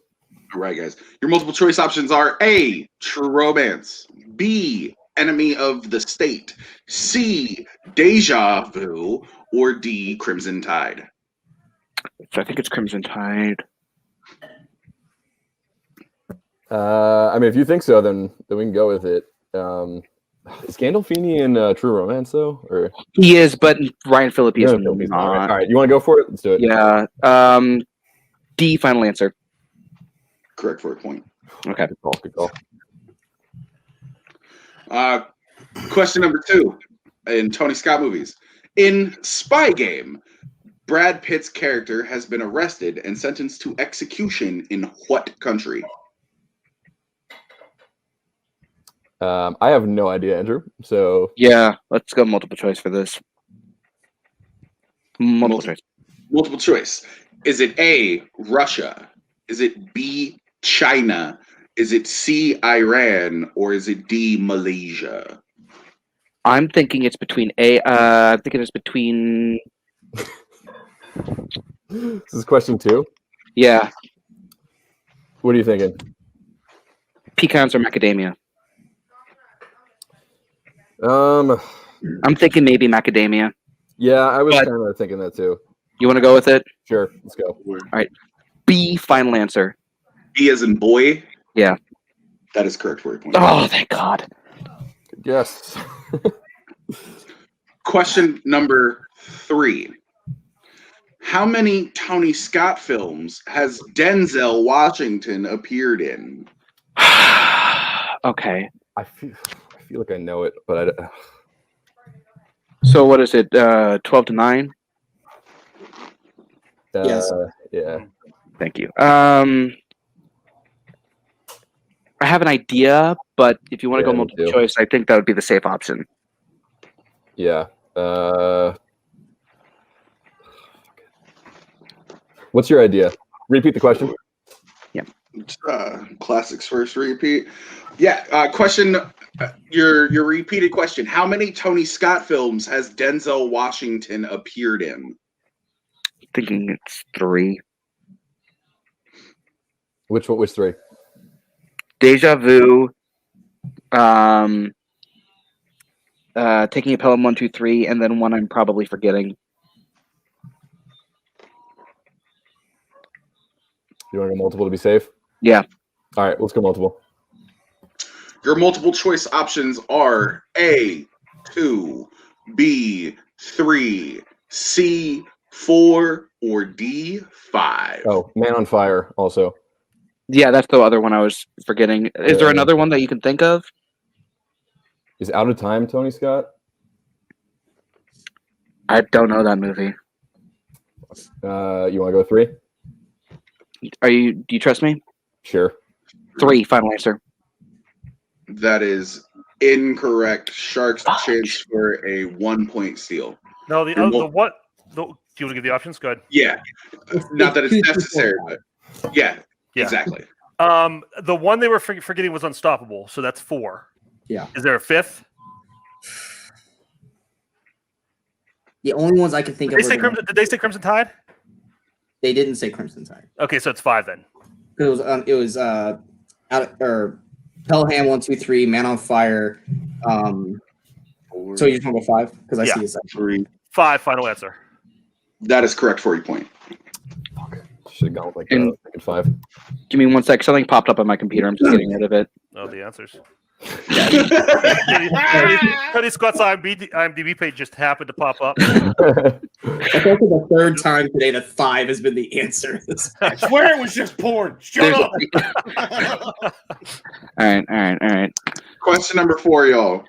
All right, guys. Your multiple choice options are A, True Romance, B, Enemy of the State, C, Deja Vu, or D, Crimson Tide. I think it's Crimson Tide. I mean, if you think so, then we can go with it. Is Gandolfini in True Romance though, or He is, but Ryan Phillippe is Ryan Phillippe's not, right? not. All right, you want to go for it? Let's do it. Yeah. D, final answer. Correct for a point. Okay. Good call. Good call. Question number 2 in Tony Scott movies. In Spy Game, Brad Pitt's character has been arrested and sentenced to execution in what country? I have no idea, Andrew. So Yeah, let's go multiple choice for this. Multiple choice. Multiple choice. Is it A, Russia? Is it B, China? Is it C, Iran? Or is it D, Malaysia? I'm thinking it's between I'm thinking it's between. this is question 2. Yeah, What are you thinking? pecans or macadamia. I'm thinking maybe macadamia. Yeah, I was But- kind of thinking that too. You want to go with it? Sure, let's go. B, final answer. B as in boy? Yeah. That is correct for a point. Oh, thank God. Yes. Question number 3. How many Tony Scott films has Denzel Washington appeared in? Okay. I feel like I know it, but So what is it? 12-9. Yes. Yeah. Thank you. I have an idea, but if you want to Yeah, go me multiple too. choice, I think that would be the safe option. Yeah. What's your idea? Repeat the question. Classics first repeat. Yeah. Question. Your repeated question. How many Tony Scott films has Denzel Washington appeared in? Thinking it's 3. Which 3? Deja Vu. Taking a Pelham 1, 2, 3, and then one I'm probably forgetting. You want to go multiple to be safe? Yeah. All right, let's go multiple. Your multiple choice options are A, 2, B, 3, C, 4, or D, 5. Oh, Man on Fire also. Yeah, that's the other one I was forgetting. Is there Yeah. another one that you can think of? Is Out of Time Tony Scott? I don't know that movie. You want to go 3? Do you trust me? Sure. 3, final answer. That is Incorrect. Sharks chance for a 1-point steal. No, the You're what? Do you want to give the options? Go ahead. Yeah. Not that it's necessary, but yeah, exactly. The one they were forgetting was Unstoppable, so that's 4. Yeah. Is there a 5th? The only ones I can think of. Did they say Crimson Tide? They didn't say Crimson Tide. Okay, so it's 5 then. It was Pelham 1, 2, 3, Man on Fire. So you just want to go 5 because I see it's 3. 5. Final answer. That is correct for your point. Should have gone with And- 5. Give me 1 sec. Something popped up on my computer. I'm just getting rid of it. Oh, the answers. Cody Scott's IMDb page just happened to pop up. I think for the third time today that 5 has been the answer. I swear it was just porn. Shut up. All right. Question number 4, y'all.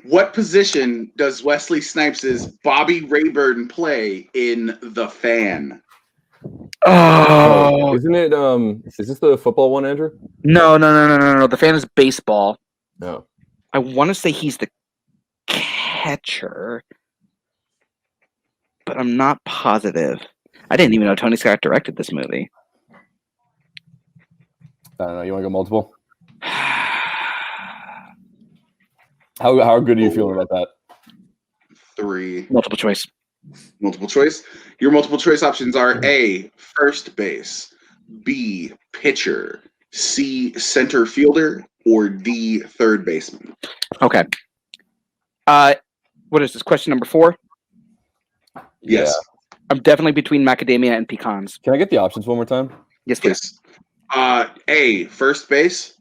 What position does Wesley Snipes' Bobby Rayburn play in The Fan? Oh, Isn't it? Is this the football one, Andrew? no. The Fan is baseball. No. I want to say he's the catcher, but I'm not positive. I didn't even know Tony Scott directed this movie. I don't know. You want to go multiple? How good are you feeling about that? 3. Multiple choice. Multiple choice. Your multiple choice options are A, first base, B, pitcher, C, center fielder, or D, third baseman. Okay. What is this? Question number 4? Yes. I'm definitely between macadamia and pecans. Can I get the options one more time? Yes, please. A, first base,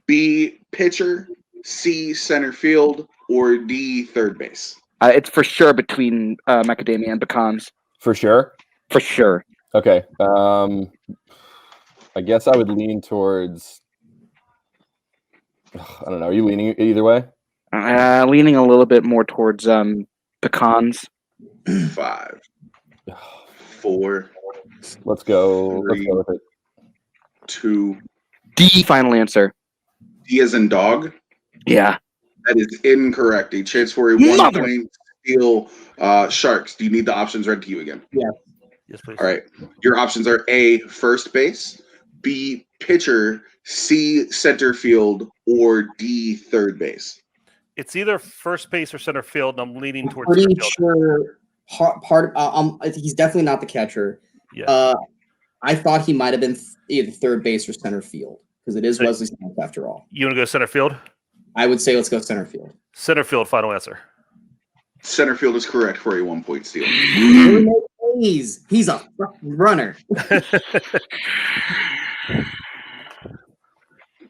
B, pitcher, C, center field, or D, third base. It's for sure between macadamia and pecans. For sure. For sure. Okay. I guess I would lean towards. I don't know. Are you leaning either way? Leaning a little bit more towards pecans. 5, 4. Let's go. Let's 3, go with it. 2. D, final answer. D as in dog. Yeah. That is incorrect. A chance for a 1-point steal. Sharks, do you need the options read to you again? Yeah. Yes, please. All right. Your options are A, first base, B, pitcher, C, center field, or D, third base. It's either first base or center field, and I'm leaning towards Pretty center field. sure. He's definitely not the catcher. Yeah. I thought he might have been either third base or center field because it is Wesley Snipes after all. You want to go center field? I would say let's go center field. Center field, final answer. Center field is correct for a 1-point steal. He's a runner.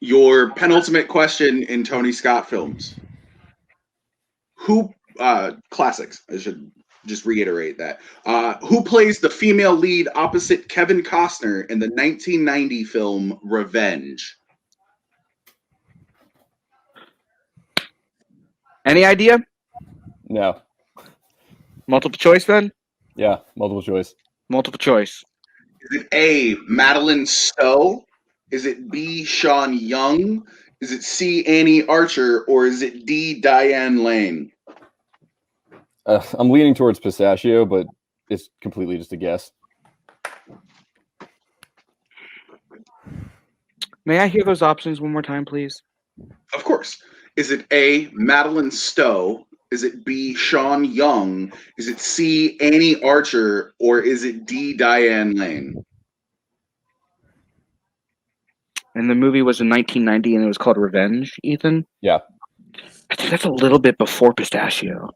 Your penultimate question in Tony Scott films. Classics, I should just reiterate that. Who plays the female lead opposite Kevin Costner in the 1990 film Revenge? Any idea? No. Multiple choice then? Yeah. Multiple choice. Multiple choice. Is it A, Madeline Stowe? Is it B, Sean Young? Is it C, Annie Archer? Or is it D, Diane Lane? I'm leaning towards pistachio, but it's completely just a guess. May I hear those options one more time, please? Of course. Is it A, Madeline Stowe? Is it B, Sean Young? Is it C, Annie Archer? Or is it D, Diane Lane? And the movie was in 1990 and it was called Revenge, Ethan? Yeah. I think that's a little bit before pistachio.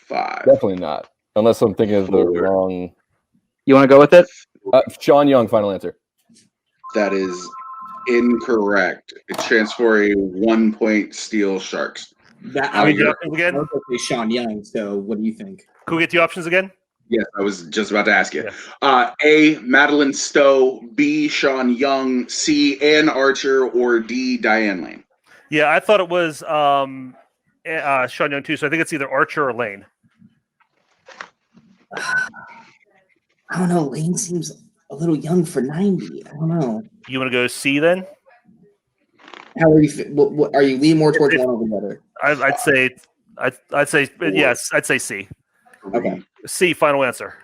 5. Definitely not. Unless I'm thinking of the 4. wrong. You want to go with it? Sean Young, final answer. That is incorrect. A chance for a 1-point steal, Sharks. Can we get options again? I was going to say Sean Young. So what do you think? Can we get the options again? Yes, I was just about to ask you. Yeah. A, Madeline Stowe, B, Sean Young, C, Ann Archer, or D, Diane Lane. Yeah, I thought it was Sean Young too, so I think it's either Archer or Lane. I don't know. Lane seems a little young for 90. I don't know. You want to go C then? How are you? What, are you leaning more towards one over the other? I'd say yes. I'd say C. Okay. C. Final answer.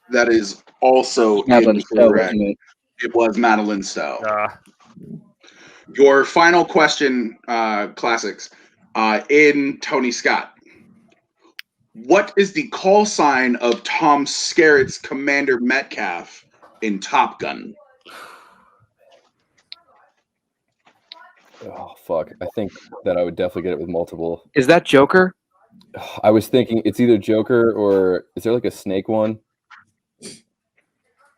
That is also Madeline Stowe, incorrect. wasn't it? It was Madeline Stowe. Uh, Your final question, classics, in Tony Scott. What is the call sign of Tom Skerritt's Commander Metcalf in Top Gun? Oh fuck! I think that I would definitely get it with multiple. Is that Joker? I was thinking it's either Joker or is there like a snake one?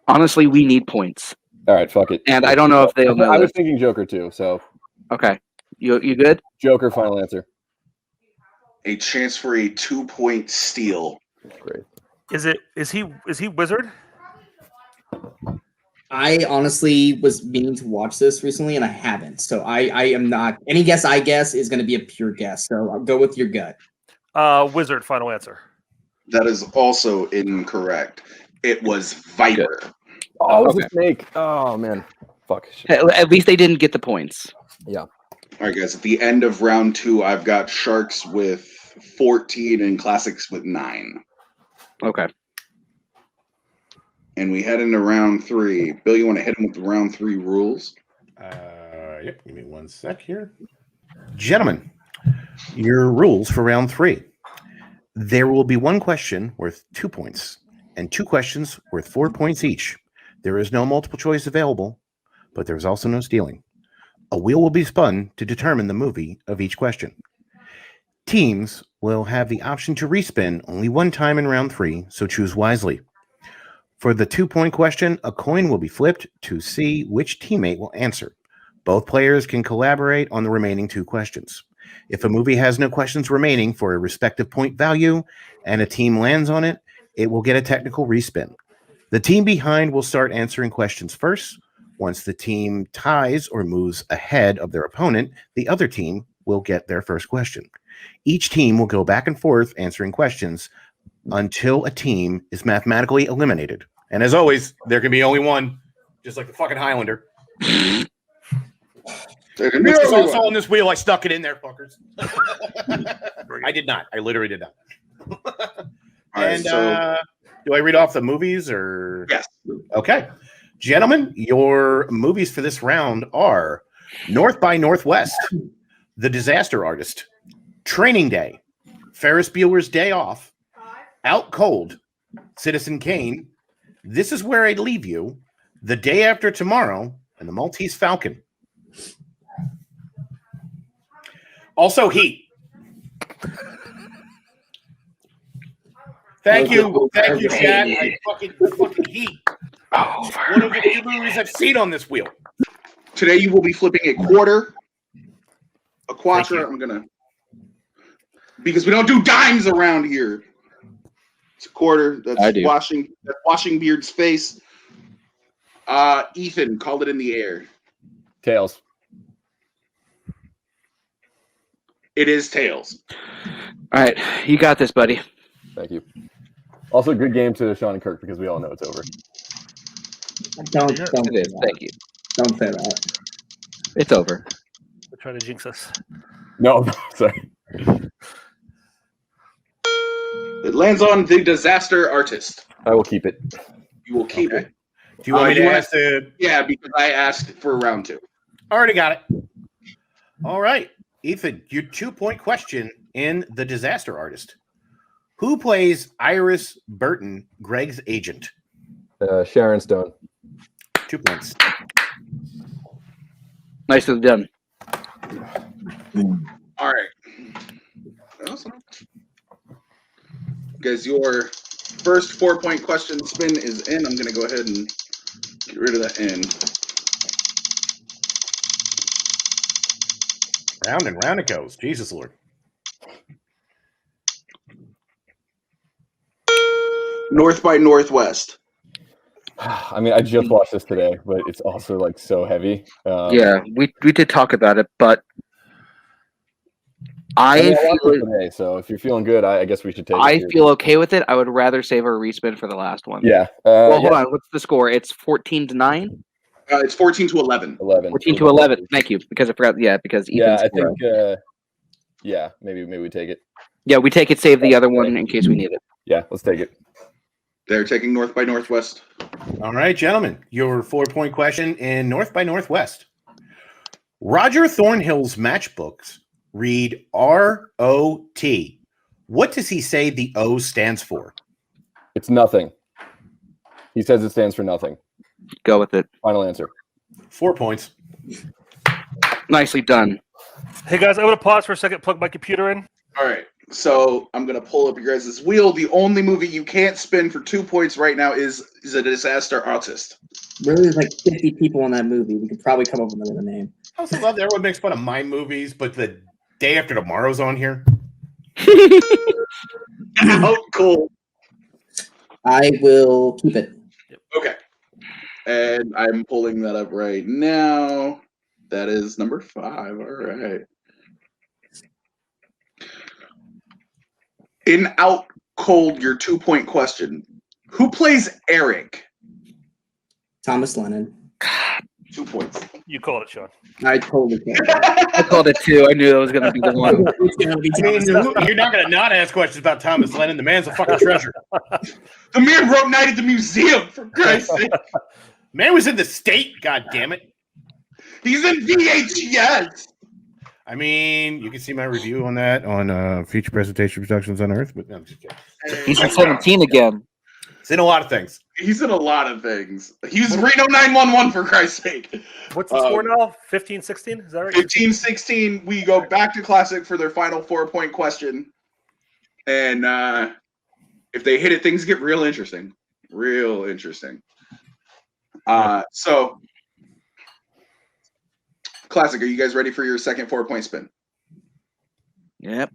Honestly, we need points. All right, fuck it. And I don't know if they'll know I was this. thinking Joker too. So Okay. You good? Joker, final answer. A chance for a 2-point steal. Great. Is he Wizard? I honestly was meaning to watch this recently, and I haven't. So I am not. Any guess I guess is going to be a pure guess. So I'll go with your gut. Wizard, final answer. That is also incorrect. It was Viper. Oh, it was Okay. a snake. Oh man, fuck. At least they didn't get the points. Yeah. All right, guys. At the end of round 2, I've got Sharks with 14 and Classics with 9. Okay. And we head into round 3. Bill, you want to hit him with the round 3 rules? Yep. Give me 1 sec here. Gentlemen, your rules for round 3. There will be one question worth 2 points and 2 questions worth 4 points each. There is no multiple choice available, but there is also no stealing. A wheel will be spun to determine the movie of each question. Teams will have the option to respin only one time in round 3, so choose wisely. For the 2-point question, a coin will be flipped to see which teammate will answer. Both players can collaborate on the remaining 2 questions. If a movie has no questions remaining for a respective point value and a team lands on it, it will get a technical respin. The team behind will start answering questions first. Once the team ties or moves ahead of their opponent, the other team will get their first question. Each team will go back and forth answering questions until a team is mathematically eliminated. And as always, there can be only one, just like the fucking Highlander. Which is also on this wheel. I stuck it in there, fuckers. I did not. I literally did not. Right, so, do I read off the movies or? Yes. Okay. Gentlemen, your movies for this round are North by Northwest, The Disaster Artist, Training Day, Ferris Bueller's Day Off, Out Cold, Citizen Kane, This Is Where I'd Leave You, The Day After Tomorrow, and The Maltese Falcon. Also, Heat. Thank you, Chad. I fucking Heat. One of the few movies I've seen on this wheel. Today you will be flipping a quarter, a quattro. I'm gonna, because we don't do dimes around here. It's a quarter. That's washing Beard's face. Ethan, called it in the air. Tails. It is tails. All right, you got this, buddy. Thank you. Also, good game to Sean and Kirk because we all know it's over. Don't It say is. that. Thank you. Don't say that. It's over. They're trying to jinx us. No, sorry. It lands on The Disaster Artist. I will keep it. You will keep it. Do you want me to ask the? Yeah, because I asked for round 2. Already got it. All right, Ethan, your 2-point question in The Disaster Artist. Who plays Iris Burton, Greg's agent? Sharon Stone. 2 points. Nicely done. All right. Awesome. Guys, your first 4-point question spin is in. I'm going to go ahead and get rid of that in. Round and round it goes. Jesus Lord. North by Northwest. I mean, I just watched this today, but it's also like so heavy. Yeah, we did talk about it, but I I watched feel it today, so if you're feeling good, I guess we should take it. I feel okay with it. I would rather save our respin for the last one. Yeah. Well, hold yeah. on. What's the score? It's 14-9. It's 14 to 11. 11. 14 to 11. Thank you, because I forgot. Yeah, because Yeah, Ethan's I think. Yeah, maybe we take it. yeah, we take it. Save the other one in case we need it. Yeah, let's take it. They're taking North by Northwest. All right, gentlemen, your 4-point question in North by Northwest. Roger Thornhill's matchbooks read ROT. What does he say the O stands for? It's nothing. He says it stands for nothing. Go with it. Final answer. 4 points. Nicely done. Hey guys, I'm gonna pause for a second. Plug my computer in. All right. So I'm going to pull up your guys' wheel. The only movie you can't spin for 2 points right now is A Disaster Artist. Really, there's like 50 people in that movie. We could probably come up with another name. I also love that everyone makes fun of my movies, but the Day After Tomorrow's on here. Oh, cool. I will keep it. Okay. And I'm pulling that up right now. That is number 5. All right. In Out Cold, your 2-point question. Who plays Eric? Thomas Lennon. 2 points. You call it, Sean. I totally can't. I called it 2. I knew that was going to be the one. It's gonna be I mean, Thomas. you're not going to not ask questions about Thomas Lennon. The man's a fucking treasure. The man wrote Night at the Museum, for Christ's sake. Man was in the state, god damn it. He's in VHS. I mean, you can see my review on that on Future Presentation Productions on Earth, but no, I'm just kidding. He's in 17 again. It's in a lot of things. He's in a lot of things. He's Reno 911, for Christ's sake. What's the score now? 15-16? Is that right? 15-16. We go back to Classic for their final 4-point question. And if they hit it, things get real interesting. Real interesting. So, Classic, are you guys ready for your second 4-point spin? Yep.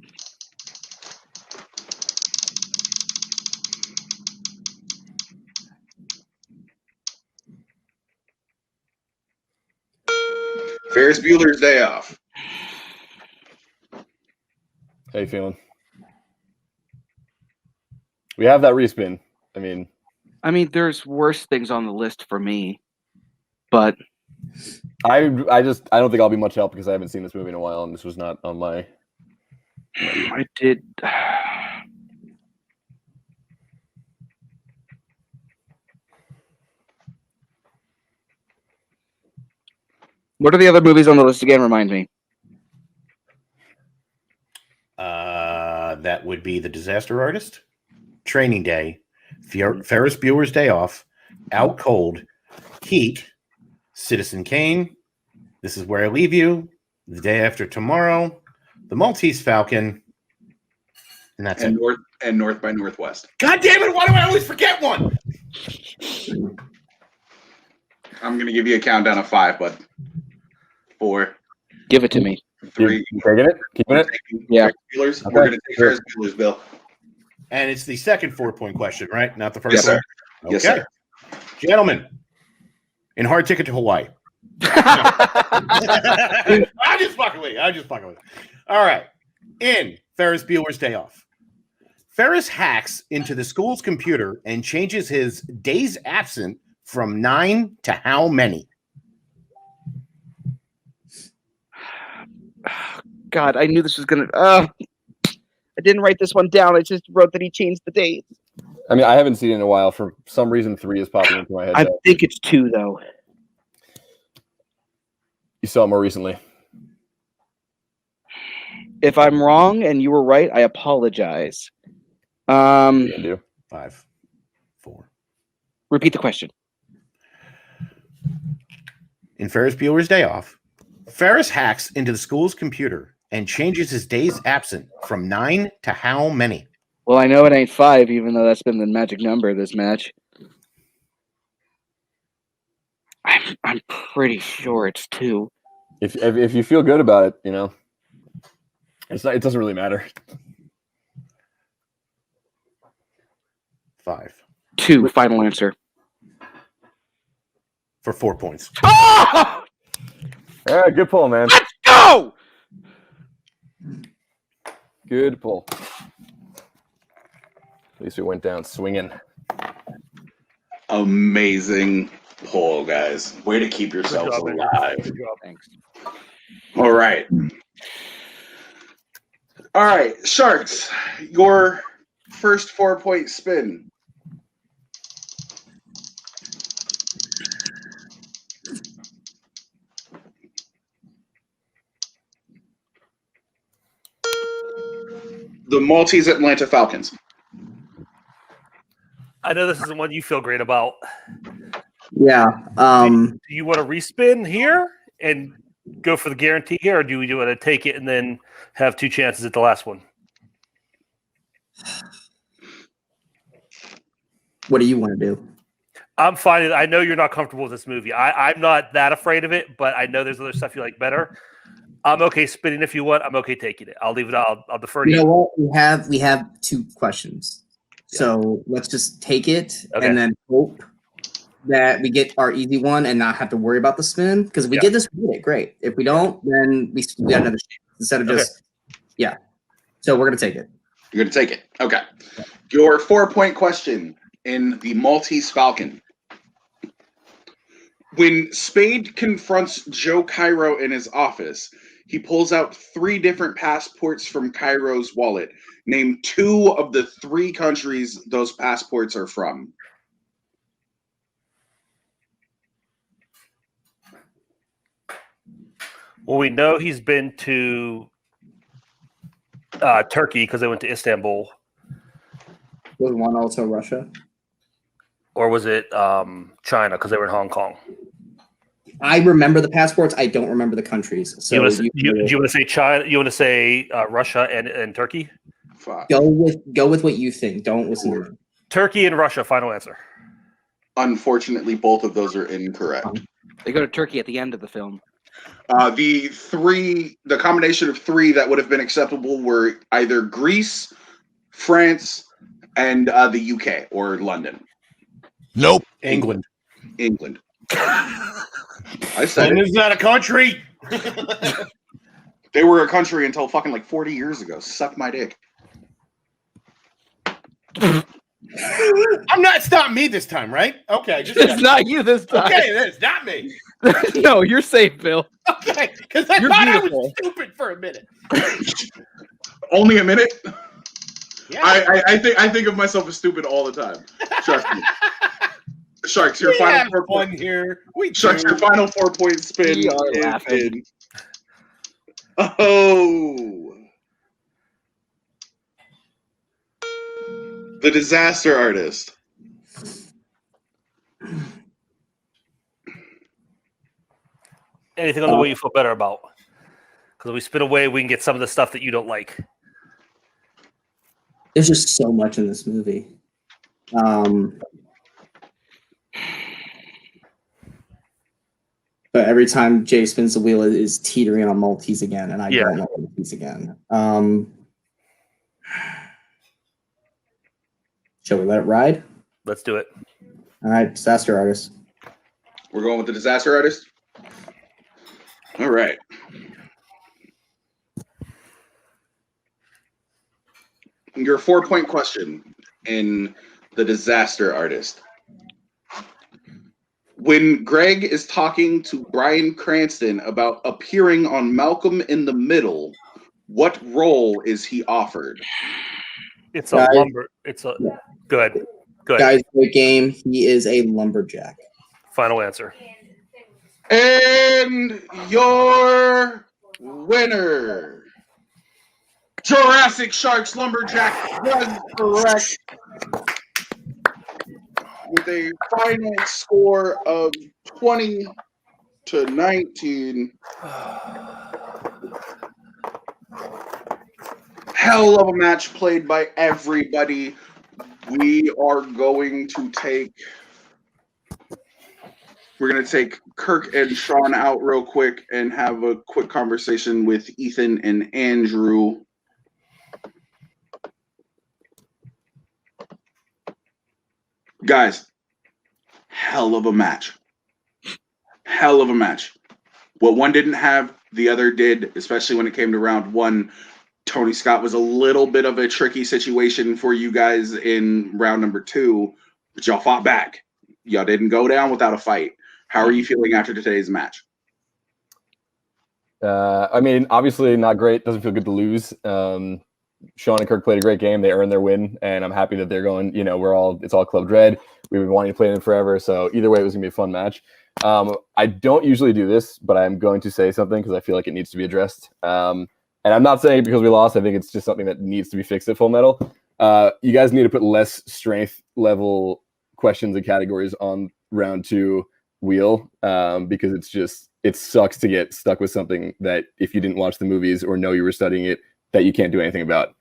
Ferris Bueller's Day Off. How you feeling? We have that respin. I mean, there's worse things on the list for me, but I don't think I'll be much help because I haven't seen this movie in a while, and this was not on my. I did. What are the other movies on the list again? Remind me. That would be The Disaster Artist, Training Day, Ferris Bueller's Day Off, Out Cold, Heat, Citizen Kane, This Is Where I Leave You, The Day After Tomorrow, The Maltese Falcon, and that's it. North by Northwest. God damn it! Why do I always forget one? I'm gonna give you a countdown of 5, bud. 4. Give it to me. 3. Taking it? Keeping it? Yeah. We're gonna take Ferris Bueller's Bill. And it's the second 4-point question, right? Not the first Yes, sir. one? Yes, Okay. sir. Gentlemen, in Hard Ticket to Hawaii. I'm just fucking with you. All right. In Ferris Bueller's Day Off, Ferris hacks into the school's computer and changes his days absent from 9 to how many? God, I knew this was gonna. I didn't write this one down. I just wrote that he changed the dates. I mean, I haven't seen it in a while. For some reason, 3 is popping into my head. I now. think it's 2 though. You saw it more recently. If I'm wrong and you were right, I apologize. You can do 5, 4. Repeat the question. In Ferris Bueller's Day Off, Ferris hacks into the school's computer and changes his days absent from 9 to how many? Well, I know it ain't 5, even though that's been the magic number of this match. I'm pretty sure it's 2. If you feel good about it, you know, it's not. It doesn't really matter. 5. 2. Final answer. For 4 points. Oh! Yeah, good pull, man. Let's go! Good pull. At least we went down swinging. Amazing. pull, guys. Way to keep yourselves job, man. alive. Good job. Thanks. All right. All right, Sharks, your first 4-point spin. The Maltese Atlanta Falcons. I know this isn't one you feel great about. Yeah. Do you want to respin here and go for the guarantee here, or do we want to take it and then have two chances at the last one? What do you want to do? I'm fine. I know you're not comfortable with this movie. I'm not that afraid of it, but I know there's other stuff you like better. I'm okay spinning if you want. I'm okay taking it. I'll leave it. I'll defer to you. You know what? We have 2 questions. So let's just take it and then hope that we get our easy one and not have to worry about the spin. Because if we get this right, great. If we don't, then we got another chance instead of just So we're gonna take it. You're gonna take it. Okay. Your 4-point question in the Maltese Falcon. When Spade confronts Joe Cairo in his office, he pulls out 3 different passports from Cairo's wallet. Name 2 of the 3 countries those passports are from. Well, we know he's been to Turkey because they went to Istanbul. Was one also Russia? Or was it China because they were in Hong Kong? I remember the passports. I don't remember the countries. So do you want to say China? You want to say Russia and Turkey? Go with what you think. Don't listen to me. Turkey and Russia. Final answer. Unfortunately, both of those are incorrect. They go to Turkey at the end of the film. The combination of 3 that would have been acceptable were either Greece, France, and the UK or London. Nope. England. I said London's not a country. They were a country until fucking like 40 years ago. Suck my dick. It's not me this time, right? Okay. It's not you this time. Okay, it's not me. No, you're safe, Bill. Okay, because I thought I was stupid for a minute. Only a minute? Yeah. I think of myself as stupid all the time. Trust me. Sharks, your final 4-point here. Sharks, your final 4-point spin. We are laughing. Oh. The Disaster Artist. Anything on the way you feel better about? Because if we spin away, we can get some of the stuff that you don't like. There's just so much in this movie. But every time Jay spins the wheel, it is teetering on Maltese again, and I don't know Maltese again. Shall we let it ride? Let's do it. All right, Disaster Artist. We're going with the Disaster Artist? All right. Your 4-point question in the Disaster Artist. When Greg is talking to Bryan Cranston about appearing on Malcolm in the Middle, what role is he offered? It's a lumber. It's a good. Guys, great game. He is a lumberjack. Final answer. And your winner, Jurassic Sharks Lumberjack, was correct with a final score of 20-19. Hell of a match played by everybody. We are going to take. We're going to take Kirk and Sean out real quick and have a quick conversation with Ethan and Andrew. Guys, hell of a match. Hell of a match. What one didn't have, the other did, especially when it came to round 1. Tony Scott was a little bit of a tricky situation for you guys in round number 2, but y'all fought back. Y'all didn't go down without a fight. How are you feeling after today's match? I mean, obviously not great. Doesn't feel good to lose. Sean and Kirk played a great game. They earned their win, and I'm happy that they're going. You know, it's all Club Dread. We've been wanting to play them forever. So either way, it was gonna be a fun match. I don't usually do this, but I'm going to say something because I feel like it needs to be addressed. And I'm not saying it because we lost. I think it's just something that needs to be fixed at Full Metal. You guys need to put less strength level questions and categories on round 2 wheel because it sucks to get stuck with something that if you didn't watch the movies or know you were studying it, that you can't do anything about.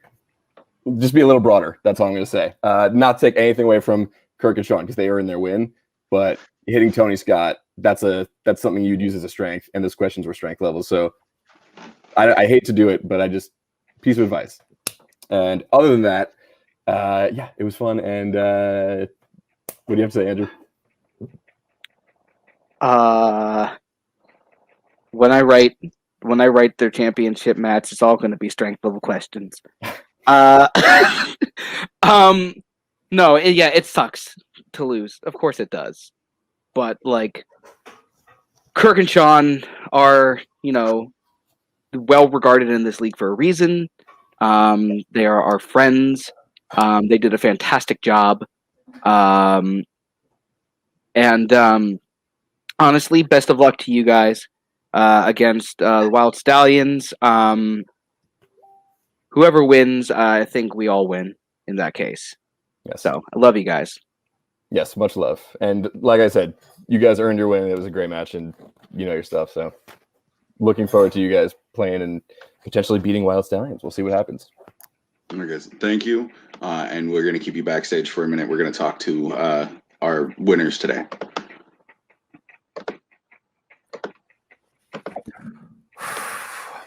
Just be a little broader. That's all I'm going to say. Not take anything away from Kirk and Sean because they earned their win, but hitting Tony Scott, that's something you'd use as a strength, and those questions were strength levels. So I hate to do it, but piece of advice. And other than that, yeah, it was fun. And what do you have to say, Andrew? When I write their championship match, it's all going to be strength level questions. No, it sucks to lose. Of course it does. But like, Kirk and Sean are, well regarded in this league for a reason. They are our friends. They did a fantastic job. And honestly, best of luck to you guys against the Wild Stallions. Whoever wins, I think we all win in that case. Yes. So I love you guys. Yes, much love. And like I said, you guys earned your win. It was a great match, and you know your stuff. So looking forward to you guys playing and potentially beating Wild Stallions. We'll see what happens. All right, guys. Thank you. And we're going to keep you backstage for a minute. We're going to talk to our winners today.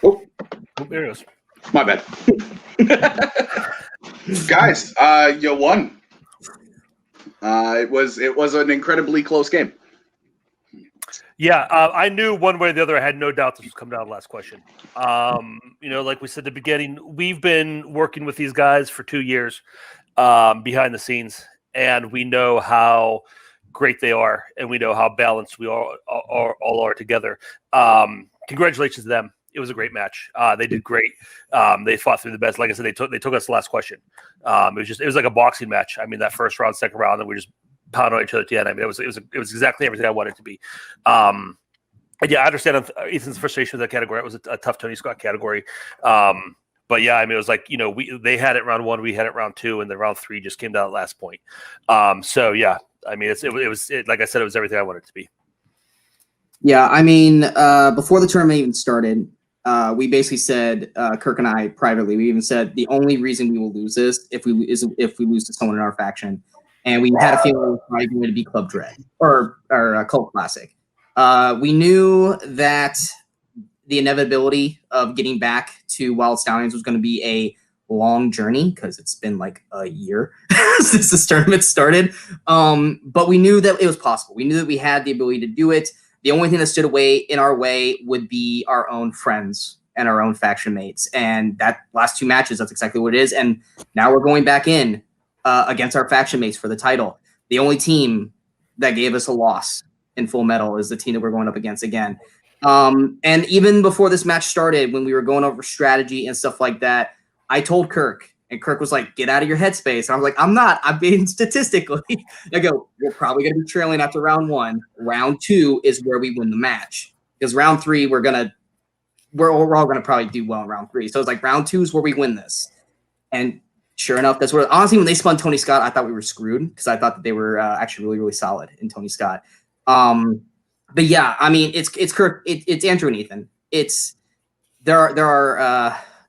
Oh, there it is. My bad. Guys, you won. It was an incredibly close game. Yeah, I knew one way or the other. I had no doubt this was coming down to the last question. Like we said at the beginning, we've been working with these guys for 2 years behind the scenes, and we know how great they are, and we know how balanced we all are together. Congratulations to them. It was a great match. They did great. They fought through the best. Like I said, they took us the last question. It was like a boxing match. I mean, that first round, second round, and we just pound on each other at the end. I mean, it was exactly everything I wanted it to be. And yeah, I understand Ethan's frustration with that category. It was a tough Tony Scott category. But yeah, I mean, it was like, they had it round 1, we had it round 2, and then round 3 just came down at the last point. So yeah, I mean, it was like I said, it was everything I wanted it to be. Yeah, I mean, before the tournament even started, we basically said, Kirk and I privately, we even said the only reason we will lose this if we lose to someone in our faction. And we had a feeling it was probably going to be Club Dread or Cult Classic. We knew that the inevitability of getting back to Wild Stallions was going to be a long journey because it's been like a year since this tournament started. But we knew that it was possible. We knew that we had the ability to do it. The only thing that stood in our way would be our own friends and our own faction mates. And that last 2 matches, that's exactly what it is. And now we're going back in against our faction mates for the title. The only team that gave us a loss in Full Metal is the team that we're going up against again. And even before this match started, when we were going over strategy and stuff like that, I told Kirk, and Kirk was like, get out of your headspace. And I was like, I'm not. I'm being statistically. I go, we're probably going to be trailing after round 1. Round 2 is where we win the match. Because round 3, we're all going to probably do well in round 3. So it's like round 2 is where we win this. And sure enough, that's where, honestly, when they spun Tony Scott, I thought we were screwed because I thought that they were actually really, really solid in Tony Scott. But yeah, I mean, it's Kirk, it's Andrew and Ethan.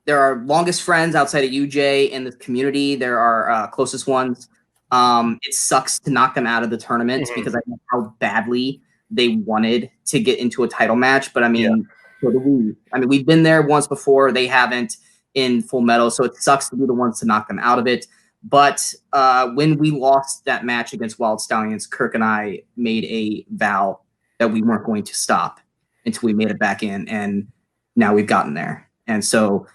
There are longest friends outside of UJ in the community. There are closest ones. It sucks to knock them out of the tournament because I know how badly they wanted to get into a title match. But I mean, so do we. I mean, we've been there once before. They haven't in Full Metal, so it sucks to be the ones to knock them out of it. But when we lost that match against Wild Stallions, Kirk and I made a vow that we weren't going to stop until we made it back in, and now we've gotten there. And so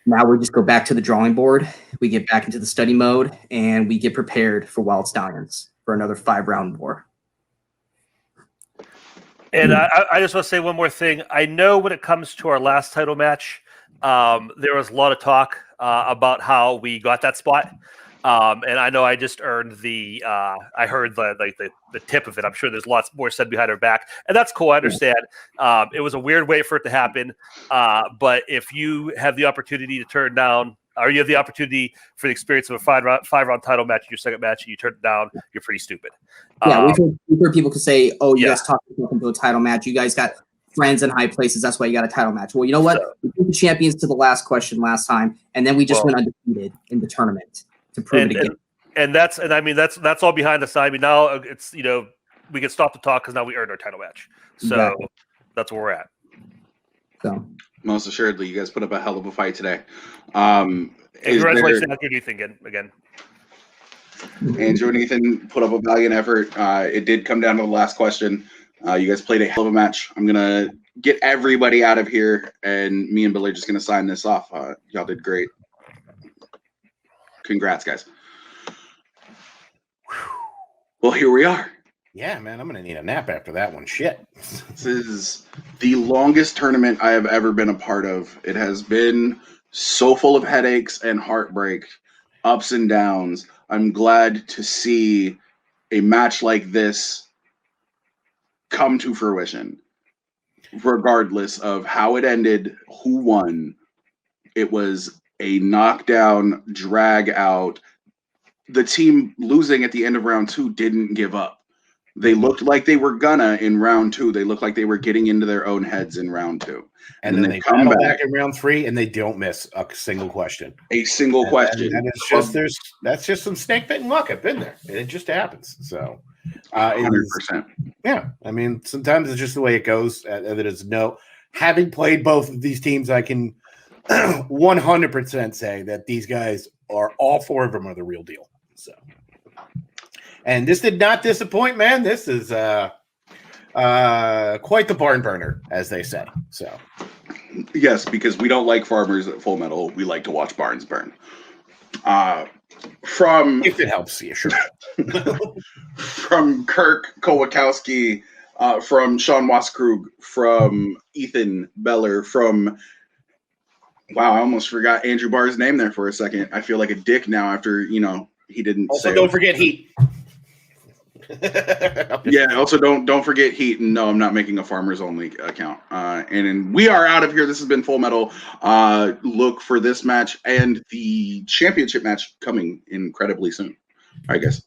now we just go back to the drawing board. We get back into the study mode, and we get prepared for Wild Stallions for another 5-round war. And I just want to say one more thing. I know when it comes to our last title match, there was a lot of talk about how we got that spot. And I know I just earned the I heard the tip of it. I'm sure there's lots more said behind our back, and that's cool. I understand. It was a weird way for it to happen, but if you have the opportunity to turn down, or you have the opportunity for the experience of a five round title match in your second match, and you turn it down, you're pretty stupid. Yeah, we've heard people could say, "Oh, you Yeah. guys talked about a title match. You guys got friends in high places. That's why you got a title match." Well, you know what? We beat the champions to the last question last time, and then we just went undefeated in the tournament to prove it again. And I mean that's all behind the side. I mean, now it's we can stop the talk because now we earned our title match. So Exactly. that's where we're at. So Most assuredly, you guys put up a hell of a fight today. And congratulations on your new thing again. Andrew and Ethan put up a valiant effort. It did come down to the last question. You guys played a hell of a match. I'm gonna get everybody out of here, and me and Billy are just gonna sign this off. Y'all did great. Congrats, guys. Well, here we are. Yeah, man, I'm gonna need a nap after that one. Shit. This is the longest tournament I have ever been a part of. It has been so full of headaches and heartbreak, ups and downs. I'm glad to see a match like this come to fruition, regardless of how it ended, who won. It was a knockdown, drag out. The team losing at the end of round 2 didn't give up. They looked like they were gonna in round 2. They looked like they were getting into their own heads in round 2. And then they come back in round 3 and they don't miss a single question. A single question. And it's just that's just some snake bitten luck. I've been there. It just happens. So 100%. Yeah. I mean, sometimes it's just the way it goes. That is having played both of these teams, I can 100% say that these guys are all 4 of them are the real deal. So, and this did not disappoint, man. This is quite the barn burner, as they say. So, yes, because we don't like farmers at Full Metal. We like to watch barns burn. From if it helps you, sure. From Kirk Kowakowski, from Sean Waskrug, from Ethan Beller, from wow, I almost forgot Andrew Barr's name there for a second. I feel like a dick now after he didn't. Also, don't forget Heat. Yeah. Also, don't forget Heat. And no, I'm not making a farmers only account. And we are out of here. This has been Full Metal. Look for this match and the championship match coming incredibly soon. All right, guys.